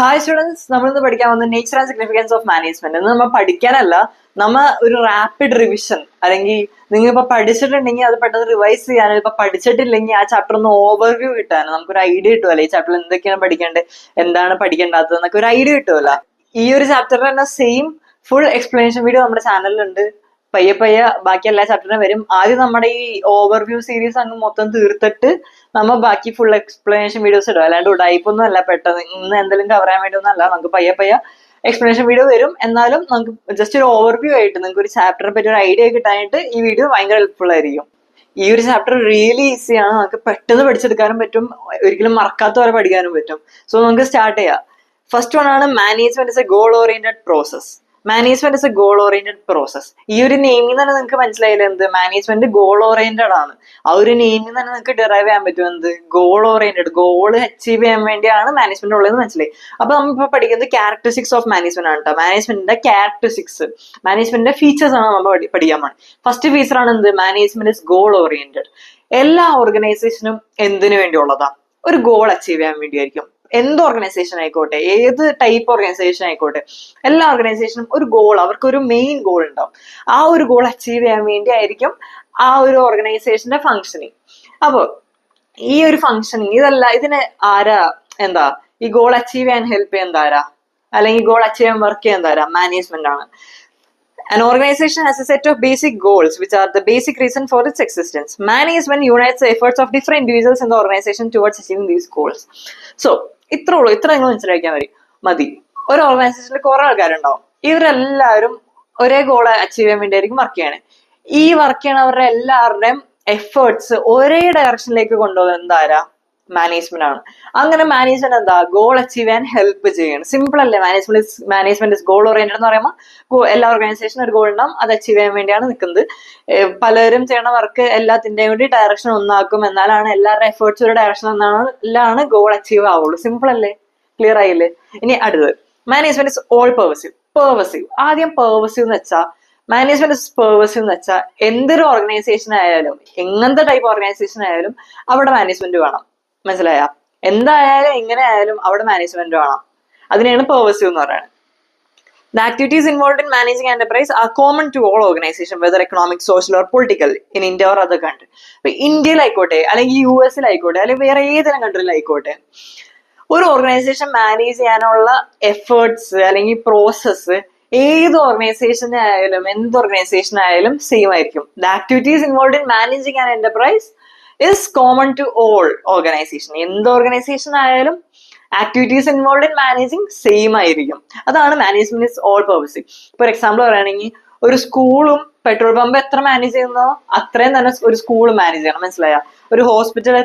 Hi students, നമ്മളിന്ന് പഠിക്കാൻ വന്ന nature and significance of management. എന്ന് നമ്മൾ പഠിക്കാനല്ല, നമ്മ ഒരു റാപ്പിഡ് റിവിഷൻ, അല്ലെങ്കിൽ നിങ്ങൾ ഇപ്പൊ പഠിച്ചിട്ടുണ്ടെങ്കിൽ അത് പെട്ടെന്ന് റിവൈസ് ചെയ്യാനോ, ഇപ്പൊ പഠിച്ചിട്ടില്ലെങ്കിൽ ആ ചാപ്റ്റർ ഒന്ന് ഓവർവ്യൂ കിട്ടാനോ നമുക്കൊരു ഐഡിയ കിട്ടുമല്ലോ. ഈ ചാപ്റ്ററിൽ എന്തൊക്കെയാണ് പഠിക്കേണ്ടത്, എന്താണ് പഠിക്കേണ്ടാത്തത് എന്നൊക്കെ ഒരു ഐഡിയ കിട്ടുമല്ലോ. ഈ ഒരു ചാപ്റ്ററിൽ തന്നെ സെയിം ഫുൾ എക്സ്പ്ലനേഷൻ വീഡിയോ നമ്മുടെ ചാനലിലുണ്ട്. പയ്യെ പയ്യെ ബാക്കി എല്ലാ ചാപ്റ്ററിനും വരും. ആദ്യം നമ്മുടെ ഈ ഓവർവ്യൂ സീരീസ് അങ്ങ് മൊത്തം തീർത്തിട്ട് നമ്മൾ ബാക്കി ഫുൾ എക്സ്പ്ലനേഷൻ വീഡിയോസ് ഇടും. അല്ലാണ്ട് ഉടായിപ്പൊന്നും അല്ല, പെട്ടെന്ന് ഇന്ന് എന്തെങ്കിലും കവർ ചെയ്യാൻ വേണ്ടി ഒന്നും അല്ല. നമുക്ക് പയ്യെ പയ്യെ എക്സ്പ്ലനേഷൻ വീഡിയോ വരും. എന്നാലും നമുക്ക് ജസ്റ്റ് ഒരു ഓവർവ്യൂ ആയിട്ട് നിങ്ങൾക്ക് ഒരു ചാപ്റ്ററിനെ പറ്റി ഒരു ഐഡിയ കിട്ടാനായിട്ട് ഈ വീഡിയോ ഭയങ്കര ഹെൽപ്ഫുൾ ആയിരിക്കും. ഈ ഒരു ചാപ്റ്റർ റിയലി ഈസിയാണ്, നമുക്ക് പെട്ടെന്ന് പഠിച്ചെടുക്കാനും പറ്റും, ഒരിക്കലും മറക്കാത്ത പോലെ പഠിക്കാനും പറ്റും. സോ നമുക്ക് സ്റ്റാർട്ട് ചെയ്യാം. ഫസ്റ്റ് വൺ ആണ് management is A goal oriented process. Management is A goal oriented process. ഈ ഒരു നെയിമിൽ തന്നെ നിങ്ങൾക്ക് മനസ്സിലായില്ല എന്ത് മാനേജ്മെന്റ് ഗോൾ ഓറിയന്റഡ് ആണ്. ആ ഒരു നെയിമിൽ തന്നെ നിങ്ങൾക്ക് ഡിറൈവ് ചെയ്യാൻ പറ്റും എന്ത് ഗോൾ ഓറിയന്റഡ്, ഗോൾ അച്ചീവ് ചെയ്യാൻ വേണ്ടിയാണ് മാനേജ്മെന്റ് ഉള്ളതെന്ന് മനസ്സിലായി. അപ്പൊ നമ്മളിപ്പോ പഠിക്കുന്നത് ക്യാരക്ടറിസ്റ്റിക്സ് ഓഫ് മാനേജ്മെന്റ് ആണ് കേട്ടോ. മാനേജ്മെന്റിന്റെ ക്യാരക്ടറിസ്റ്റിക്സ്, മാനേജ്മെന്റിന്റെ ഫീച്ചേഴ്സ് ആണ് നമ്മൾ പഠിക്കാൻ പോകുന്നത്. ഫസ്റ്റ് ഫീച്ചർ ആണ് എന്ത് മാനേജ്മെന്റ് ഇസ് ഗോൾ ഓറിയന്റഡ്. എല്ലാ ഓർഗനൈസേഷനും എന്തിനു വേണ്ടിയുള്ളതാ? ഒരു ഗോൾ അച്ചീവ് ചെയ്യാൻ വേണ്ടിയായിരിക്കും. എന്ത് ഓർഗനൈസേഷൻ ആയിക്കോട്ടെ, ഏത് ടൈപ്പ് ഓർഗനൈസേഷൻ ആയിക്കോട്ടെ, എല്ലാ ഓർഗനൈസേഷനും ഒരു ഗോൾ, അവർക്ക് ഒരു മെയിൻ ഗോൾ ഉണ്ടാവും. ആ ഒരു ഗോൾ അച്ചീവ് ചെയ്യാൻ വേണ്ടി ആയിരിക്കും ആ ഒരു ഓർഗനൈസേഷന്റെ ഫങ്ഷനിങ്. അപ്പോൾ ഈ ഒരു ഫങ്ഷനിങ് ഇതിന് ആരാ ഈ ഗോൾ അച്ചീവ് ചെയ്യാൻ ഹെൽപ്പ് ചെയ്യുന്നത് ആരാ, അല്ലെങ്കിൽ ഗോൾ അച്ചീവ് ചെയ്യാൻ വർക്ക് ചെയ്യുന്നത് ആരാ? മാനേജ്മെന്റ് ആണ്. An organization has a set of basic goals which are the basic reason for its existence. Management unites the efforts of different individuals in the organization towards achieving these goals. So, ഇത്ര നിങ്ങൾ മനസ്സിലാക്കിയാൽ മതി. ഒരു ഓർഗനൈസേഷനിൽ കുറെ ആൾക്കാരുണ്ടാവും. ഇവരെല്ലാവരും ഒരേ ഗോൾ അച്ചീവ് ചെയ്യാൻ വേണ്ടിയായിരിക്കും വർക്ക് ചെയ്യണേ. ഈ വർക്ക് ചെയ്യണവരുടെ എല്ലാവരുടെയും എഫേർട്സ് ഒരേ ഡയറക്ഷനിലേക്ക് കൊണ്ടുപോകുന്നത് ആരാ? മാനേജ്മെന്റ് ആണ്. അങ്ങനെ മാനേജ്മെന്റ് ഗോൾ അച്ചീവ് ചെയ്യാൻ ഹെൽപ്പ് ചെയ്യണം. സിമ്പിൾ അല്ലേ? മാനേജ്മെന്റ് ഇസ് ഗോൾ ഓറിയന്റഡ് എന്ന് പറയുമ്പോൾ എല്ലാ ഓർഗനൈസേഷനും ഒരു ഗോൾ ഉണ്ടാവും, അത് അച്ചീവ് ചെയ്യാൻ വേണ്ടിയാണ് നിൽക്കുന്നത്. പലരും ചെയ്യണ വർക്ക് എല്ലാത്തിന്റെയും കൂടി ഡയറക്ഷൻ ഒന്നാക്കും, എന്നാലാണ് എല്ലാവരുടെ എഫേർട്സ് ഒരു ഡയറക്ഷൻ എന്നാണ് ഗോൾ അച്ചീവ് ആവുള്ളൂ. സിമ്പിൾ അല്ലേ? ക്ലിയർ ആയില്ലേ? ഇനി അടുത്തത് management is all pervasive. Pervasive, ആദ്യം പെർവസീവ് എന്ന് വെച്ചാൽ മാനേജ്മെന്റ് ഇസ് പെർവസീവ് എന്ന് വെച്ചാൽ എന്തൊരു ഓർഗനൈസേഷൻ ആയാലും, എങ്ങനത്തെ ടൈപ്പ് ഓർഗനൈസേഷൻ ആയാലും അവിടെ മാനേജ്മെന്റ് വേണം. മനസ്സിലായ? എന്തായാലും എങ്ങനെ ആയാലും അവിടെ മാനേജ്മെന്റ് വേണം. അതിനെയാണ് പെർവസീവ് എന്ന് പറയുന്നത്. The activities involved in managing enterprise are common to all organizations, whether economic, social or political, in India or other country. ഇപ്പൊ ഇന്ത്യയിലായിക്കോട്ടെ, അല്ലെങ്കിൽ US ആയിക്കോട്ടെ, അല്ലെങ്കിൽ വേറെ ഏതെങ്കിലും കൺട്രിയിലായിക്കോട്ടെ, ഒരു ഓർഗനൈസേഷൻ മാനേജ് ചെയ്യാനുള്ള എഫേർട്സ് അല്ലെങ്കിൽ പ്രോസസ്സ് ഏത് ഓർഗനൈസേഷൻ ആയാലും എന്ത് ഓർഗനൈസേഷൻ ആയാലും സെയിം ആയിരിക്കും. The activities involved in managing an enterprise is common to all organization. എന്ത് ഓർഗനൈസേഷൻ ആയാലും activities involve in managing same ആയിരിക്കും. അതാണ് management is all pervasive. For example പറയുകയാണെങ്കിൽ ഒരു സ്കൂളും പെട്രോൾ പമ്പ് എത്ര മാനേജ് ചെയ്യുന്നോ അത്രയും തന്നെ ഒരു സ്കൂൾ മാനേജ് ചെയ്യണം. മനസ്സിലായ? ഒരു ഹോസ്പിറ്റൽ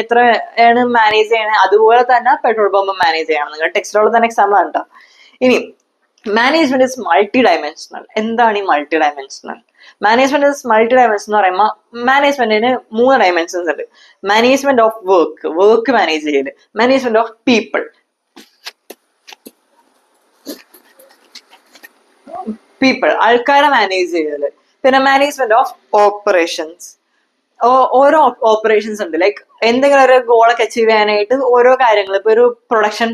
എത്രയാണ് മാനേജ് ചെയ്യണേ അതുപോലെ തന്നെ പെട്രോൾ പമ്പ് മാനേജ് ചെയ്യണം. നിങ്ങൾ ടെക്സ്റ്റിലുള്ള തന്നെ എക്സാമ്പിൾ ആണ് കേട്ടോ. ഇനി മാനേജ്മെന്റ് ഇസ് മൾട്ടി ഡയമെൻഷണൽ. എന്താണ് ഈ multi dimensional? Management is multi dimension എന്ന് പറയുമ്പോൾ മാനേജ്മെന്റിന് 3 ഡയമെൻഷൻസ് ഉണ്ട്. മാനേജ്മെന്റ് ഓഫ് വർക്ക് മാനേജ് ചെയ്യല്, മാനേജ്മെന്റ് ഓഫ് പീപ്പിൾ ആൾക്കാരെ മാനേജ് ചെയ്യല്, പിന്നെ മാനേജ്മെന്റ് ഓഫ് ഓപ്പറേഷൻസ്. ഓരോ ഓപ്പറേഷൻസ് ഉണ്ട്. ലൈക്ക് എന്തെങ്കിലും ഒരു ഗോളൊക്കെ അച്ചീവ് ചെയ്യാനായിട്ട് ഓരോ കാര്യങ്ങൾ, ഇപ്പൊ ഒരു പ്രൊഡക്ഷൻ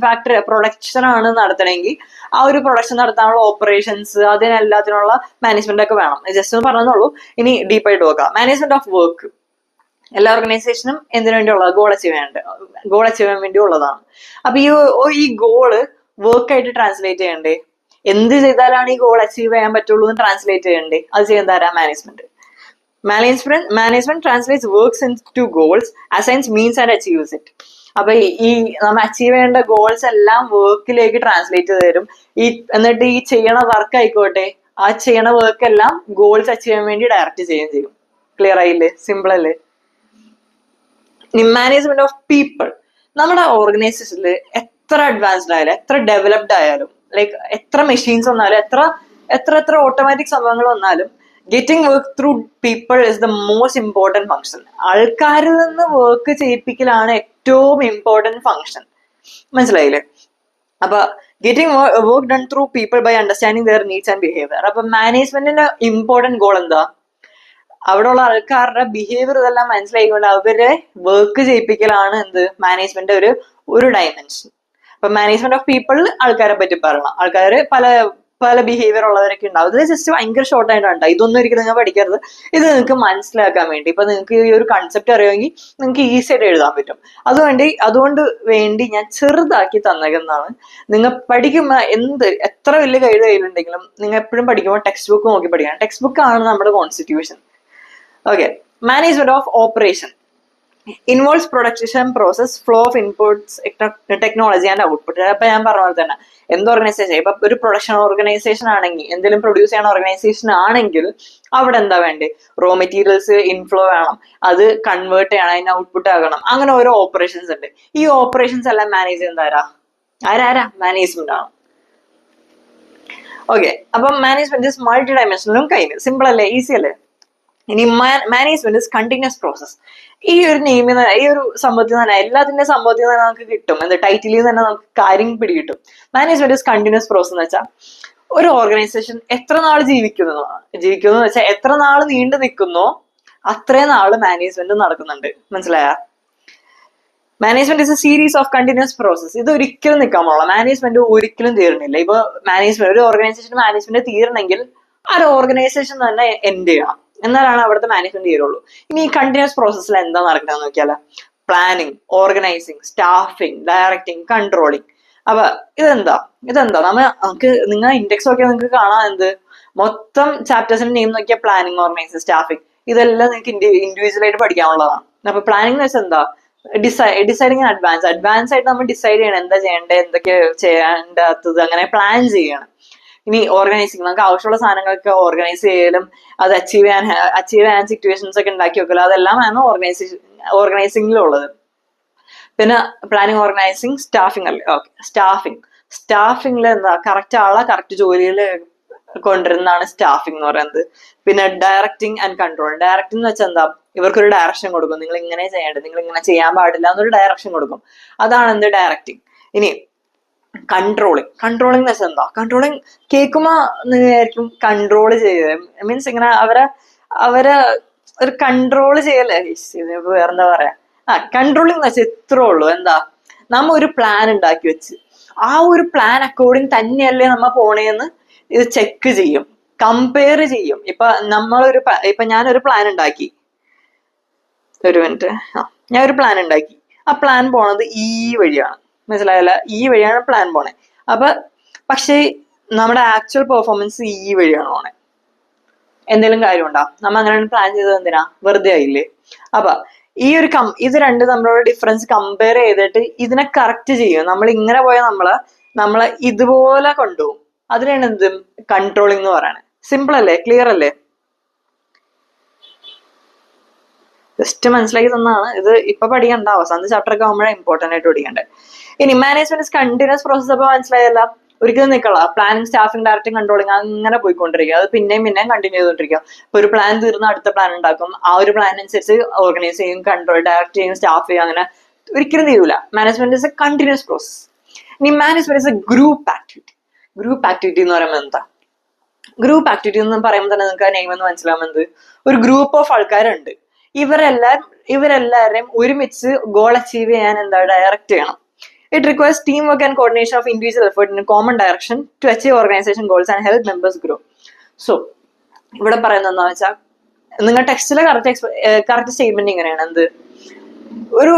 ആണ് നടത്തണമെങ്കിൽ ആ ഒരു പ്രൊഡക്ഷൻ നടത്താനുള്ള ഓപ്പറേഷൻസ്, അതിനെല്ലാത്തിനുള്ള മാനേജ്മെന്റ് ഒക്കെ വേണം. ജസ്റ്റ് ഒന്ന് പറഞ്ഞുള്ളൂ. ഇനി ഡീപ്പായിട്ട് നോക്കാം. മാനേജ്മെന്റ് ഓഫ് വർക്ക് എല്ലാ ഓർഗനൈസേഷനും എന്തിനു വേണ്ടിയുള്ളത്? ഗോൾ അച്ചീവ് ചെയ്യാൻ വേണ്ടി ഉള്ളതാണ്. അപ്പൊ ഈ ഗോള് വർക്കായിട്ട് ട്രാൻസ്ലേറ്റ് ചെയ്യണ്ടേ? എന്ത് ചെയ്താലാണ് ഈ ഗോൾ അച്ചീവ് ചെയ്യാൻ പറ്റുള്ളൂ എന്ന് ട്രാൻസ്ലേറ്റ് ചെയ്യണ്ടേ? അത് ചെയ്യുന്നതാരാ? Management. Management translates works into goals, assigns means and achieves it. അപ്പൊ ഈ നമ്മൾ അച്ചീവ് ചെയ്യേണ്ട ഗോൾസ് എല്ലാം വർക്കിലേക്ക് ട്രാൻസ്ലേറ്റ് ചെയ്ത് തരും. എന്നിട്ട് ഈ ചെയ്യണ വർക്ക് ആയിക്കോട്ടെ, ആ ചെയ്യണ വർക്ക് എല്ലാം ഗോൾസ് അച്ചീവ് ചെയ്യാൻ വേണ്ടി ഡയറക്റ്റ് ചെയ്യും. ക്ലിയർ ആയില്ലേ? സിമ്പിൾ അല്ലേ? Management of people. നമ്മുടെ ഓർഗനൈസേഷനിൽ എത്ര അഡ്വാൻസ്ഡ് ആയാലും, എത്ര ഡെവലപ്ഡ് ആയാലും, ലൈക്ക് എത്ര മെഷീൻസ് വന്നാലും, എത്ര ഓട്ടോമാറ്റിക് സംഭവങ്ങൾ വന്നാലും, getting work through people is the most important function. ആൾക്കാരിൽ നിന്ന് വർക്ക് ചെയ്യിപ്പിക്കലാണ് ഏറ്റവും ഇമ്പോർട്ടൻറ്റ് ഫംഗ്ഷൻ. മനസ്സിലായില്ലേ? അപ്പൊ getting work done through people by understanding their needs and behaviour. അപ്പൊ മാനേജ്മെന്റിന്റെ ഇമ്പോർട്ടൻറ്റ് ഗോൾ എന്താ? അവിടെ ഉള്ള ആൾക്കാരുടെ ബിഹേവിയർ ഇതെല്ലാം മനസ്സിലായിക്കൊണ്ട് അവരെ വർക്ക് ചെയ്യിപ്പിക്കലാണ് എന്ത് മാനേജ്മെന്റ് ഒരു ഡയമെൻഷൻ. ഇപ്പൊ മാനേജ്മെന്റ് ഓഫ് പീപ്പിൾ ആൾക്കാരെ പറ്റി പറയണം. ആൾക്കാര് പല പല ബിഹേവിയർ ഉള്ളവരൊക്കെ ഉണ്ടാവും. ഇത് ജസ്റ്റ് ഭയങ്കര ഷോർട്ട് ആയിട്ടാണ്. ഇതൊന്നും ഒരിക്കലും നിങ്ങൾ പഠിക്കരുത്. ഇത് നിങ്ങൾക്ക് മനസ്സിലാക്കാൻ വേണ്ടി, ഇപ്പൊ നിങ്ങൾക്ക് ഈ ഒരു കൺസെപ്റ്റ് അറിയുമെങ്കിൽ നിങ്ങൾക്ക് ഈസി ആയിട്ട് എഴുതാൻ പറ്റും. അതുകൊണ്ട് വേണ്ടി ഞാൻ ചെറുതാക്കി തന്നേക്കുന്നതാണ്. നിങ്ങൾ പഠിക്കുമ്പോൾ എത്ര വലിയ കയ്യിലുണ്ടെങ്കിലും നിങ്ങൾ എപ്പോഴും പഠിക്കുമ്പോൾ ടെക്സ്റ്റ് ബുക്ക് നോക്കി പഠിക്കണം. ടെക്സ്റ്റ് ബുക്ക് ആണ് നമ്മുടെ constitution. Okay. Management of operation involves production process, flow of inputs, technology and output. അപ്പൊ ഞാൻ പറഞ്ഞ പോലെ തന്നെ എന്ത് ഓർഗനൈസേഷൻ, ഇപ്പൊ ഒരു പ്രൊഡക്ഷൻ ഓർഗനൈസേഷൻ ആണെങ്കിൽ, എന്തെങ്കിലും പ്രൊഡ്യൂസ് ചെയ്യുന്ന ഓർഗനൈസേഷൻ ആണെങ്കിൽ അവിടെ എന്താ വേണ്ടേ? റോ മെറ്റീരിയൽസ് ഇൻഫ്ലോ വേണം, അത് കൺവേർട്ട് ചെയ്യണം, അതിന് ഔട്ട്പുട്ട് ആകണം. അങ്ങനെ ഓരോ ഓപ്പറേഷൻസ് ഉണ്ട്. ഈ ഓപ്പറേഷൻസ് എല്ലാം മാനേജ് ചെയ്യുന്നത് ആരാ? മാനേജ്മെന്റ് ആണ്. ഓക്കെ. അപ്പം മാനേജ്മെന്റ് ഇസ് മൾട്ടി ഡയമെൻഷനലും കഴിഞ്ഞു. സിമ്പിൾ അല്ലേ? ഈസി അല്ലേ? ഇനി മാനേജ്മെന്റ് ഇസ് കണ്ടിന്യൂസ് പ്രോസസ്. ഈ ഒരു നെയിമിൽ, ഈ ഒരു സംഭവത്തിൽ തന്നെ, എല്ലാത്തിന്റെ സംഭവത്തിൽ തന്നെ നമുക്ക് കിട്ടും, ടൈറ്റിലിൽ തന്നെ നമുക്ക് കാര്യം പിടികിട്ടും. മാനേജ്മെന്റ് ഇസ് കണ്ടിന്യൂസ് പ്രോസസ് എന്ന് വെച്ചാൽ ഒരു ഓർഗനൈസേഷൻ എത്ര നാൾ ജീവിക്കുന്നു വെച്ചാൽ എത്ര നാൾ നീണ്ടു നിൽക്കുന്നോ അത്രയും നാള് മാനേജ്മെന്റ് നടക്കുന്നുണ്ട്. മനസ്സിലായ? Management is A series of continuous process. ഇത് ഒരിക്കലും നിൽക്കാൻ പാടില്ല. മാനേജ്മെന്റ് ഒരിക്കലും തീർന്നില്ല. ഇപ്പൊ ഒരു ഓർഗനൈസേഷൻ മാനേജ്മെന്റ് തീരണമെങ്കിൽ ആ ഒരു ഓർഗനൈസേഷൻ തന്നെ എൻഡ് ചെയ്യണം, എന്നാലാണ് അവിടുത്തെ മാനേജ്മെന്റ് തീരുള്ളൂ. ഇനി ഈ കണ്ടിന്യൂസ് പ്രോസസ്സിൽ എന്താ നടക്കുന്നത് നോക്കിയാലോ? Planning, organising, staffing, directing, controlling. അപ്പൊ ഇതെന്താ നിങ്ങൾ ഇൻഡെക്സ് നോക്കിയാൽ നിങ്ങൾക്ക് കാണാം, മൊത്തം ചാപ്റ്റേഴ്സിന്റെ നെയിം നോക്കിയാൽ പ്ലാനിങ്, ഓർഗനൈസിങ്, സ്റ്റാഫിങ്, ഇതെല്ലാം നിങ്ങൾക്ക് ഇൻഡിവിജ്വൽ ആയിട്ട് പഠിക്കാനുള്ളതാണ്. അപ്പൊ പ്ലാനിങ് എന്ന് വെച്ചാൽ എന്താ? ഡിസൈഡിങ് ഇൻ അഡ്വാൻസ് ആയിട്ട് നമ്മൾ ഡിസൈഡ് ചെയ്യണം എന്താ ചെയ്യേണ്ടത്, എന്തൊക്കെ ചെയ്യേണ്ടത്, അങ്ങനെ പ്ലാൻ ചെയ്യണം. ഇനി ഓർഗനൈസിങ്, നമുക്ക് ആവശ്യമുള്ള സാധനങ്ങളൊക്കെ ഓർഗനൈസ് ചെയ്യലും അത് അച്ചീവ് ചെയ്യാൻ സിറ്റുവേഷൻസ് ഒക്കെ ഉണ്ടാക്കി വെക്കലും, അതെല്ലാം ആണ് ഓർഗനൈസിങ്ങിലുള്ളത്. പിന്നെ പ്ലാനിങ്, ഓർഗനൈസിങ്, സ്റ്റാഫിങ് അല്ലേ? ഓക്കെ. സ്റ്റാഫിങ്ങിൽ എന്താ? കറക്റ്റ് ആളെ കറക്റ്റ് ജോലിയിൽ കൊണ്ടുവരുന്നതാണ് സ്റ്റാഫിംഗ് എന്ന് പറയുന്നത്. പിന്നെ ഡയറക്ടിങ് ആൻഡ് കൺട്രോളിങ്. ഡയറക്ടിങ് എന്ന് വെച്ചാൽ എന്താ? ഇവർക്കൊരു ഡയറക്ഷൻ കൊടുക്കും, നിങ്ങൾ ഇങ്ങനെ ചെയ്യേണ്ടത്, നിങ്ങൾ ഇങ്ങനെ ചെയ്യാൻ പാടില്ല എന്നൊരു ഡയറക്ഷൻ കൊടുക്കും. അതാണ് ഡയറക്ടിങ്. ഇനി കൺട്രോളിങ് എന്ന് വെച്ചാൽ എന്താ? കൺട്രോളിങ് കേൾക്കുമ്പോ ആയിരിക്കും കൺട്രോൾ ചെയ്യുക മീൻസ് ഇങ്ങനെ അവരെ ഒരു കൺട്രോൾ ചെയ്യല്ലേ, വേറെന്താ പറയാ? കൺട്രോളിങ് എന്ന് വെച്ചാൽ ഇത്രേ ഉള്ളൂ. എന്താ? നമ്മ ഒരു പ്ലാൻ ഉണ്ടാക്കി വെച്ച് ആ ഒരു പ്ലാൻ അക്കോർഡിങ് തന്നെയല്ലേ നമ്മ പോണേന്ന് ഇത് ചെക്ക് ചെയ്യും, കമ്പയർ ചെയ്യും. ഇപ്പൊ ഞാനൊരു പ്ലാൻ ഉണ്ടാക്കി, ഒരു മിനിറ്റ്, ഞാൻ ഒരു പ്ലാൻ ഉണ്ടാക്കി. ആ പ്ലാൻ പോണത് ഈ വഴിയാണ്, മനസ്സിലായല്ല? ഈ വഴിയാണ് പ്ലാൻ പോണേ. പക്ഷേ നമ്മുടെ ആക്ച്വൽ പെർഫോമൻസ് ഈ വഴിയാണ് പോണേ. എന്തെങ്കിലും കാര്യമുണ്ടോ? നമ്മ അങ്ങനെ പ്ലാൻ ചെയ്തത് എന്തിനാ? വെറുതെ ആയില്ലേ? ഇത് രണ്ടും തമ്മിലുള്ള ഡിഫറൻസ് കമ്പയർ ചെയ്തിട്ട് ഇതിനെ കറക്റ്റ് ചെയ്യും. നമ്മൾ ഇങ്ങനെ പോയാൽ നമ്മളെ ഇതുപോലെ കൊണ്ടുപോകും. അതിനാണ് കൺട്രോളിങ് എന്ന് പറയുന്നത്. സിമ്പിൾ അല്ലേ? ക്ലിയർ അല്ലേ? ജസ്റ്റ് മനസ്സിലാക്കി തന്നാണ്. ഇത് ഇപ്പൊ പഠിക്കണ്ട, അവസാനത്തെ ചാപ്റ്റർ ഒക്കെ ആകുമ്പോഴേ ഇമ്പോർട്ടന്റ് ആയിട്ട് പഠിക്കണ്ടേ. ഇനി മാനേജ്മെന്റ് കണ്ടിന്യൂസ് പ്രോസസ്. അപ്പൊ മനസ്സിലായല്ല? ഒരിക്കലും നിൽക്കള പ്ലാനിങ്, സ്റ്റാഫിംഗ്, ഡയറക്ടിങ്, കൺട്രോളിങ് അങ്ങനെ പോയിക്കൊണ്ടിരിക്കുക. അത് പിന്നെയും കണ്ടിന്യൂ ചെയ്തോണ്ടിരിക്കുക. ഇപ്പൊ ഒരു പ്ലാൻ തീർന്ന് അടുത്ത പ്ലാൻ ഉണ്ടാക്കും. ആ ഒരു പ്ലാൻ അനുസരിച്ച് ഓർഗനൈസ് ചെയ്യും, കൺട്രോൾ, ഡയറക്ട് ചെയ്യും, സ്റ്റാഫ് ചെയ്യും. അങ്ങനെ ഒരിക്കലും തീരൂല. Management is a continuous process. ഇനി management is a group activity. Group activity എന്ന് പറയുമ്പോൾ എന്താ? ഗ്രൂപ്പ് ആക്ടിവിറ്റി എന്ന് പറയുമ്പോൾ തന്നെ നിങ്ങൾക്ക് ആ നെയിം എന്ന് മനസ്സിലാവുന്നത് ഒരു ഗ്രൂപ്പ് ഓഫ് ആൾക്കാരുണ്ട്. ഇവരെല്ലാവരെയും ഒരുമിച്ച് ഗോൾ അച്ചീവ് ചെയ്യാൻ എന്താ? ഡയറക്റ്റ് ചെയ്യണം. It requires teamwork and coordination of individual effort in a common direction to achieve organization goals and help members grow. So, ഇവിടെ പറയുന്നത് എന്താ വെച്ചാൽ, നിങ്ങൾ ടെക്സ്റ്റിലെ കറക്റ്റ് സ്റ്റേറ്റ്മെന്റ് ഇങ്ങനെയാണ്. ഒരു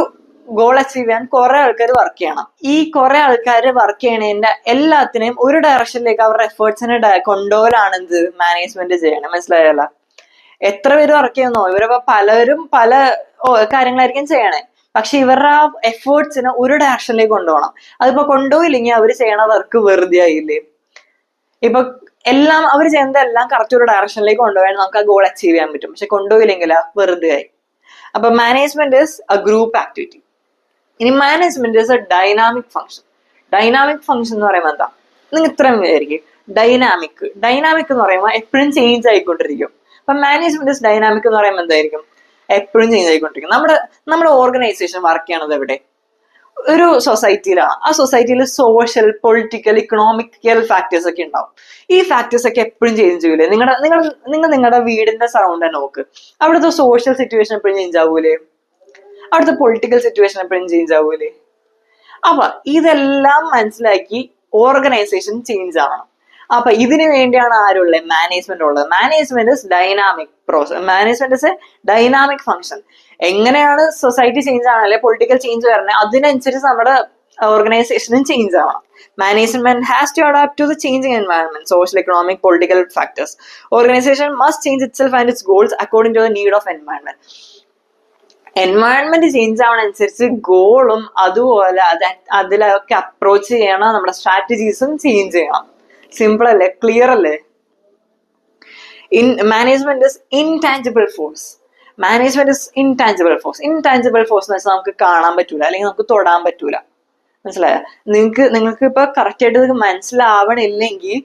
ഗോൾ അച്ചീവ് ചെയ്യാൻ കുറെ ആൾക്കാർ വർക്ക് ചെയ്യണം. ഈ കുറെ ആൾക്കാർ വർക്ക് ചെയ്യണതിന്റെ എല്ലാത്തിനെയും ഒരു ഡയറക്ഷനിലേക്ക് അവരുടെ എഫേർട്സിനെ കൊണ്ടുപോകലാണ് മാനേജ്മെന്റ് ചെയ്യണം. മനസ്സിലായല്ല? എത്ര പേര് വർക്ക് ചെയ്യുന്നോ? ഇവരിപ്പോ പലരും പല കാര്യങ്ങളായിരിക്കും ചെയ്യണേ. പക്ഷെ ഇവരുടെ ആ എഫേർട്സിനെ ഒരു ഡയറക്ഷനിലേക്ക് കൊണ്ടുപോകണം. അതിപ്പോ കൊണ്ടുപോയില്ലെങ്കിൽ അവർ ചെയ്യണ വർക്ക് വെറുതെ ആയില്ലേ? ഇപ്പൊ അവർ ചെയ്യുന്നതെല്ലാം കറക്റ്റ് ഒരു ഡയറക്ഷനിലേക്ക് കൊണ്ടുപോയാൽ നമുക്ക് ആ ഗോൾ അച്ചീവ് ചെയ്യാൻ പറ്റും. പക്ഷെ കൊണ്ടുപോയില്ലെങ്കിൽ വെറുതെ ആയി. അപ്പൊ management is a group activity. ഇനി management is a dynamic function. Dynamic function എന്ന് പറയുമ്പോൾ എന്താ? നിങ്ങൾ ഇത്രയും വിചാരിക്കും. ഡൈനാമിക് എന്ന് പറയുമ്പോൾ എപ്പോഴും ചേഞ്ച് ആയിക്കൊണ്ടിരിക്കും. അപ്പൊ മാനേജ്മെന്റ് ഇസ് ഡൈനാമിക് എന്ന് പറയുമ്പോൾ എന്തായിരിക്കും? എപ്പോഴും ചേഞ്ച് ആയിക്കൊണ്ടിരിക്കും. നമ്മുടെ ഓർഗനൈസേഷൻ വർക്ക് ചെയ്യണത് എവിടെ? ഒരു സൊസൈറ്റിയിലാണ്. ആ സൊസൈറ്റിയിൽ സോഷ്യൽ, പൊളിറ്റിക്കൽ, ഇക്കണോമിക്കൽ ഫാക്ടേഴ്സ് ഒക്കെ ഉണ്ടാവും. ഈ ഫാക്ടേഴ്സ് ഒക്കെ എപ്പോഴും ചേഞ്ച് ചെയ്യൂലേ? നിങ്ങളുടെ വീടിന്റെ സറൗണ്ട് നോക്ക്. അവിടുത്തെ സോഷ്യൽ സിറ്റുവേഷൻ എപ്പോഴും ചേഞ്ച് ആവൂലേ? അവിടുത്തെ പൊളിറ്റിക്കൽ സിറ്റുവേഷൻ എപ്പോഴും ചേഞ്ച് ആവൂലേ? അപ്പൊ ഇതെല്ലാം മനസ്സിലാക്കി ഓർഗനൈസേഷൻ ചേഞ്ച് ആവണം. അപ്പൊ ഇതിനു വേണ്ടിയാണ് ആരുള്ളത്? മാനേജ്മെന്റ് ഉള്ളത്. Management is dynamic process. Management is a dynamic function. എങ്ങനെയാണ് സൊസൈറ്റി ചേഞ്ച് ആവണം, അല്ലെ പൊളിറ്റിക്കൽ ചേഞ്ച് വരണേ, അതിനനുസരിച്ച് നമ്മുടെ ഓർഗനൈസേഷനും ചേഞ്ച് ആവണം. Management has to adapt to the changing environment, social, economic, political factors. Organization must change itself and its goals according to the need of environment. Environment change ആവണനുസരിച്ച് ഗോളും അതുപോലെ അതിലൊക്കെ അപ്രോച്ച് ചെയ്യണം, നമ്മുടെ സ്ട്രാറ്റജീസും ചേഞ്ച് ചെയ്യണം. സിമ്പിൾ അല്ലേ? ക്ലിയർ അല്ലേ? Management is intangible force. Management is intangible force. Intangible force എന്ന് വെച്ചാൽ നമുക്ക് കാണാൻ പറ്റൂല, അല്ലെങ്കിൽ നമുക്ക് തൊടാൻ പറ്റൂല. മനസ്സിലായോ? നിങ്ങൾക്ക് ഇപ്പൊ കറക്റ്റ് ആയിട്ട് ഇത് മനസ്സിലാവണില്ലെങ്കിൽ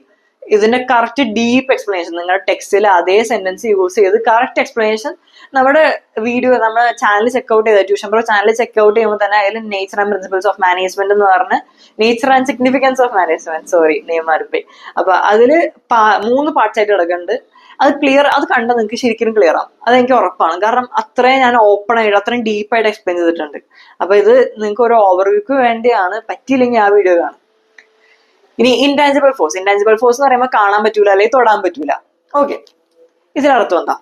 ഇതിന്റെ കറക്റ്റ് ഡീപ്പ് എക്സ്പ്ലനേഷൻ നിങ്ങളുടെ ടെക്സ്റ്റിൽ അതേ സെന്റൻസ് യൂസ് ചെയ്ത് കറക്റ്റ് എക്സ്പ്ലനേഷൻ നമ്മുടെ വീഡിയോ, നമ്മുടെ ചാനൽ ചെക്ക്ഔട്ട് ചെയ്ത ട്യൂഷൻ പ്രോ ചാനൽ ചെക്ക്ഔട്ട് ചെയ്യുമ്പോൾ തന്നെ അതിൽ nature and principles of management എന്ന് പറഞ്ഞ് nature and significance of management, sorry name മാറിപ്പോയി. അപ്പൊ അതില് 3 പാർട്സ് ആയിട്ട് കിടക്കുന്നുണ്ട്. അത് ക്ലിയർ, അത് കണ്ടാൽ നിങ്ങൾക്ക് ശരിക്കും ക്ലിയർ ആവും, അതെനിക്ക് ഉറപ്പാണ്. കാരണം അത്രയും ഞാൻ ഓപ്പൺ ആയിട്ട് അത്രയും ഡീപ്പായിട്ട് എക്സ്പ്ലെയിൻ ചെയ്തിട്ടുണ്ട്. അപ്പൊ ഇത് നിങ്ങൾക്ക് ഒരു ഓവർവ്യൂക്ക് വേണ്ടിയാണ്. പറ്റിയില്ലെങ്കിൽ ആ വീഡിയോ കാണും. ഇനി ഇൻടാഞ്ചിബിൾ ഫോഴ്സ്. ഇൻടാഞ്ചിബിൾ ഫോഴ്സ് എന്ന് പറയുമ്പോൾ കാണാൻ പറ്റൂല, അല്ലെങ്കിൽ തൊടാൻ പറ്റൂല. ഓക്കെ, ഇതിനർത്ഥം എന്താ?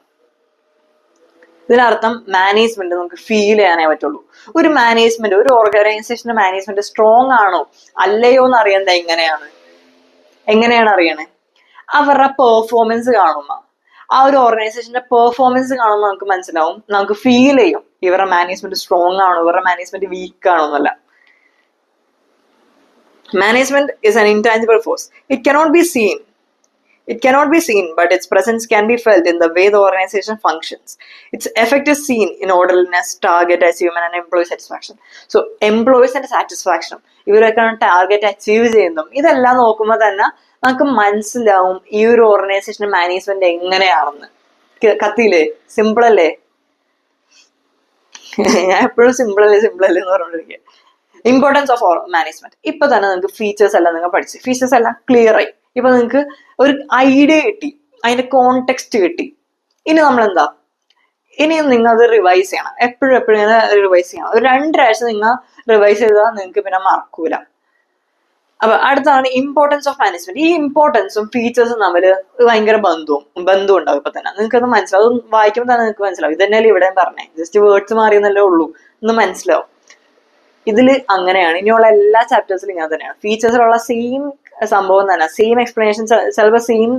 ഇതിനർത്ഥം മാനേജ്മെന്റ് നമുക്ക് ഫീൽ ചെയ്യാനേ പറ്റുള്ളൂ. ഒരു മാനേജ്മെന്റ്, ഒരു ഓർഗനൈസേഷന്റെ മാനേജ്മെന്റ് സ്ട്രോങ് ആണോ അല്ലയോ എന്ന് അറിയുന്നത് എങ്ങനെയാണ് അറിയണേ? അവരുടെ പെർഫോമൻസ് കാണുമ്പോ, ആ ഒരു ഓർഗനൈസേഷന്റെ പെർഫോമൻസ് കാണുമ്പോൾ നമുക്ക് മനസ്സിലാവും, നമുക്ക് ഫീൽ ചെയ്യും ഇവരുടെ മാനേജ്മെന്റ് സ്ട്രോങ് ആണോ, ഇവരുടെ മാനേജ്മെന്റ് വീക്ക് ആണോ എന്നല്ല. Management is an intangible force. It cannot be seen, but its presence can be felt in the way the organization functions. Its effect is seen in orderliness, target achievement, and employee satisfaction. So, employees and satisfaction, ഇവരൊക്കെയാണ് target achieve ചെയ്യുന്നതും. ഇതെല്ലാം നോക്കുമ്പോൾ തന്നെ നമുക്ക് മനസ്സിലാവും ഈ ഒരു organisation management എങ്ങനെയാണെന്ന്. കത്തിയില്ലേ? സിമ്പിൾ അല്ലേ? ഞാൻ എപ്പോഴും സിമ്പിൾ അല്ലേ എന്ന് പറഞ്ഞോണ്ടിരിക്കുക. Importance of management. ഇപ്പൊ തന്നെ നിങ്ങൾക്ക് ഫീച്ചേഴ്സ് എല്ലാം നിങ്ങൾ പഠിച്ചു, ഫീച്ചേഴ്സ് എല്ലാം ക്ലിയർ ആയി. ഇപ്പൊ നിങ്ങൾക്ക് ഒരു ഐഡിയ കിട്ടി, അതിന്റെ കോണ്ടെക്സ്റ്റ് കിട്ടി. ഇനി നമ്മൾ എന്താ, ഇനിയും നിങ്ങൾ അത് റിവൈസ് ചെയ്യണം. എപ്പോഴും റിവൈസ് ചെയ്യണം. ഒരു 2 ആഴ്ച നിങ്ങൾ റിവൈസ് ചെയ്താൽ നിങ്ങൾക്ക് പിന്നെ മറക്കൂല. അപ്പൊ അടുത്താണ് ഇമ്പോർട്ടൻസ് ഓഫ് മാനേജ്മെന്റ്. ഈ ഇമ്പോർട്ടൻസും ഫീച്ചേഴ്സും തമ്മിൽ ഭയങ്കര ബന്ധം ഉണ്ടാവും. ഇപ്പൊ തന്നെ നിങ്ങൾക്ക് അത് മനസ്സിലാവും. വായിക്കുമ്പോൾ തന്നെ നിങ്ങൾക്ക് മനസ്സിലാവും. ഇതന്നെയല്ലേ ഇവിടെ പറഞ്ഞേ, ജസ്റ്റ് വേർഡ്സ് മാറിയെന്നല്ലേ ഉള്ളൂ എന്ന് മനസ്സിലാവും. ഇതില് അങ്ങനെയാണ്. ഇനിയുള്ള എല്ലാ ചാപ്റ്റേഴ്സിലും ഇങ്ങനെ തന്നെയാണ്. ഫീച്ചേഴ്സിലുള്ള സെയിം സംഭവം തന്നെ, സെയിം എക്സ്പ്ലനേഷൻ, ചിലപ്പോൾ സെയിം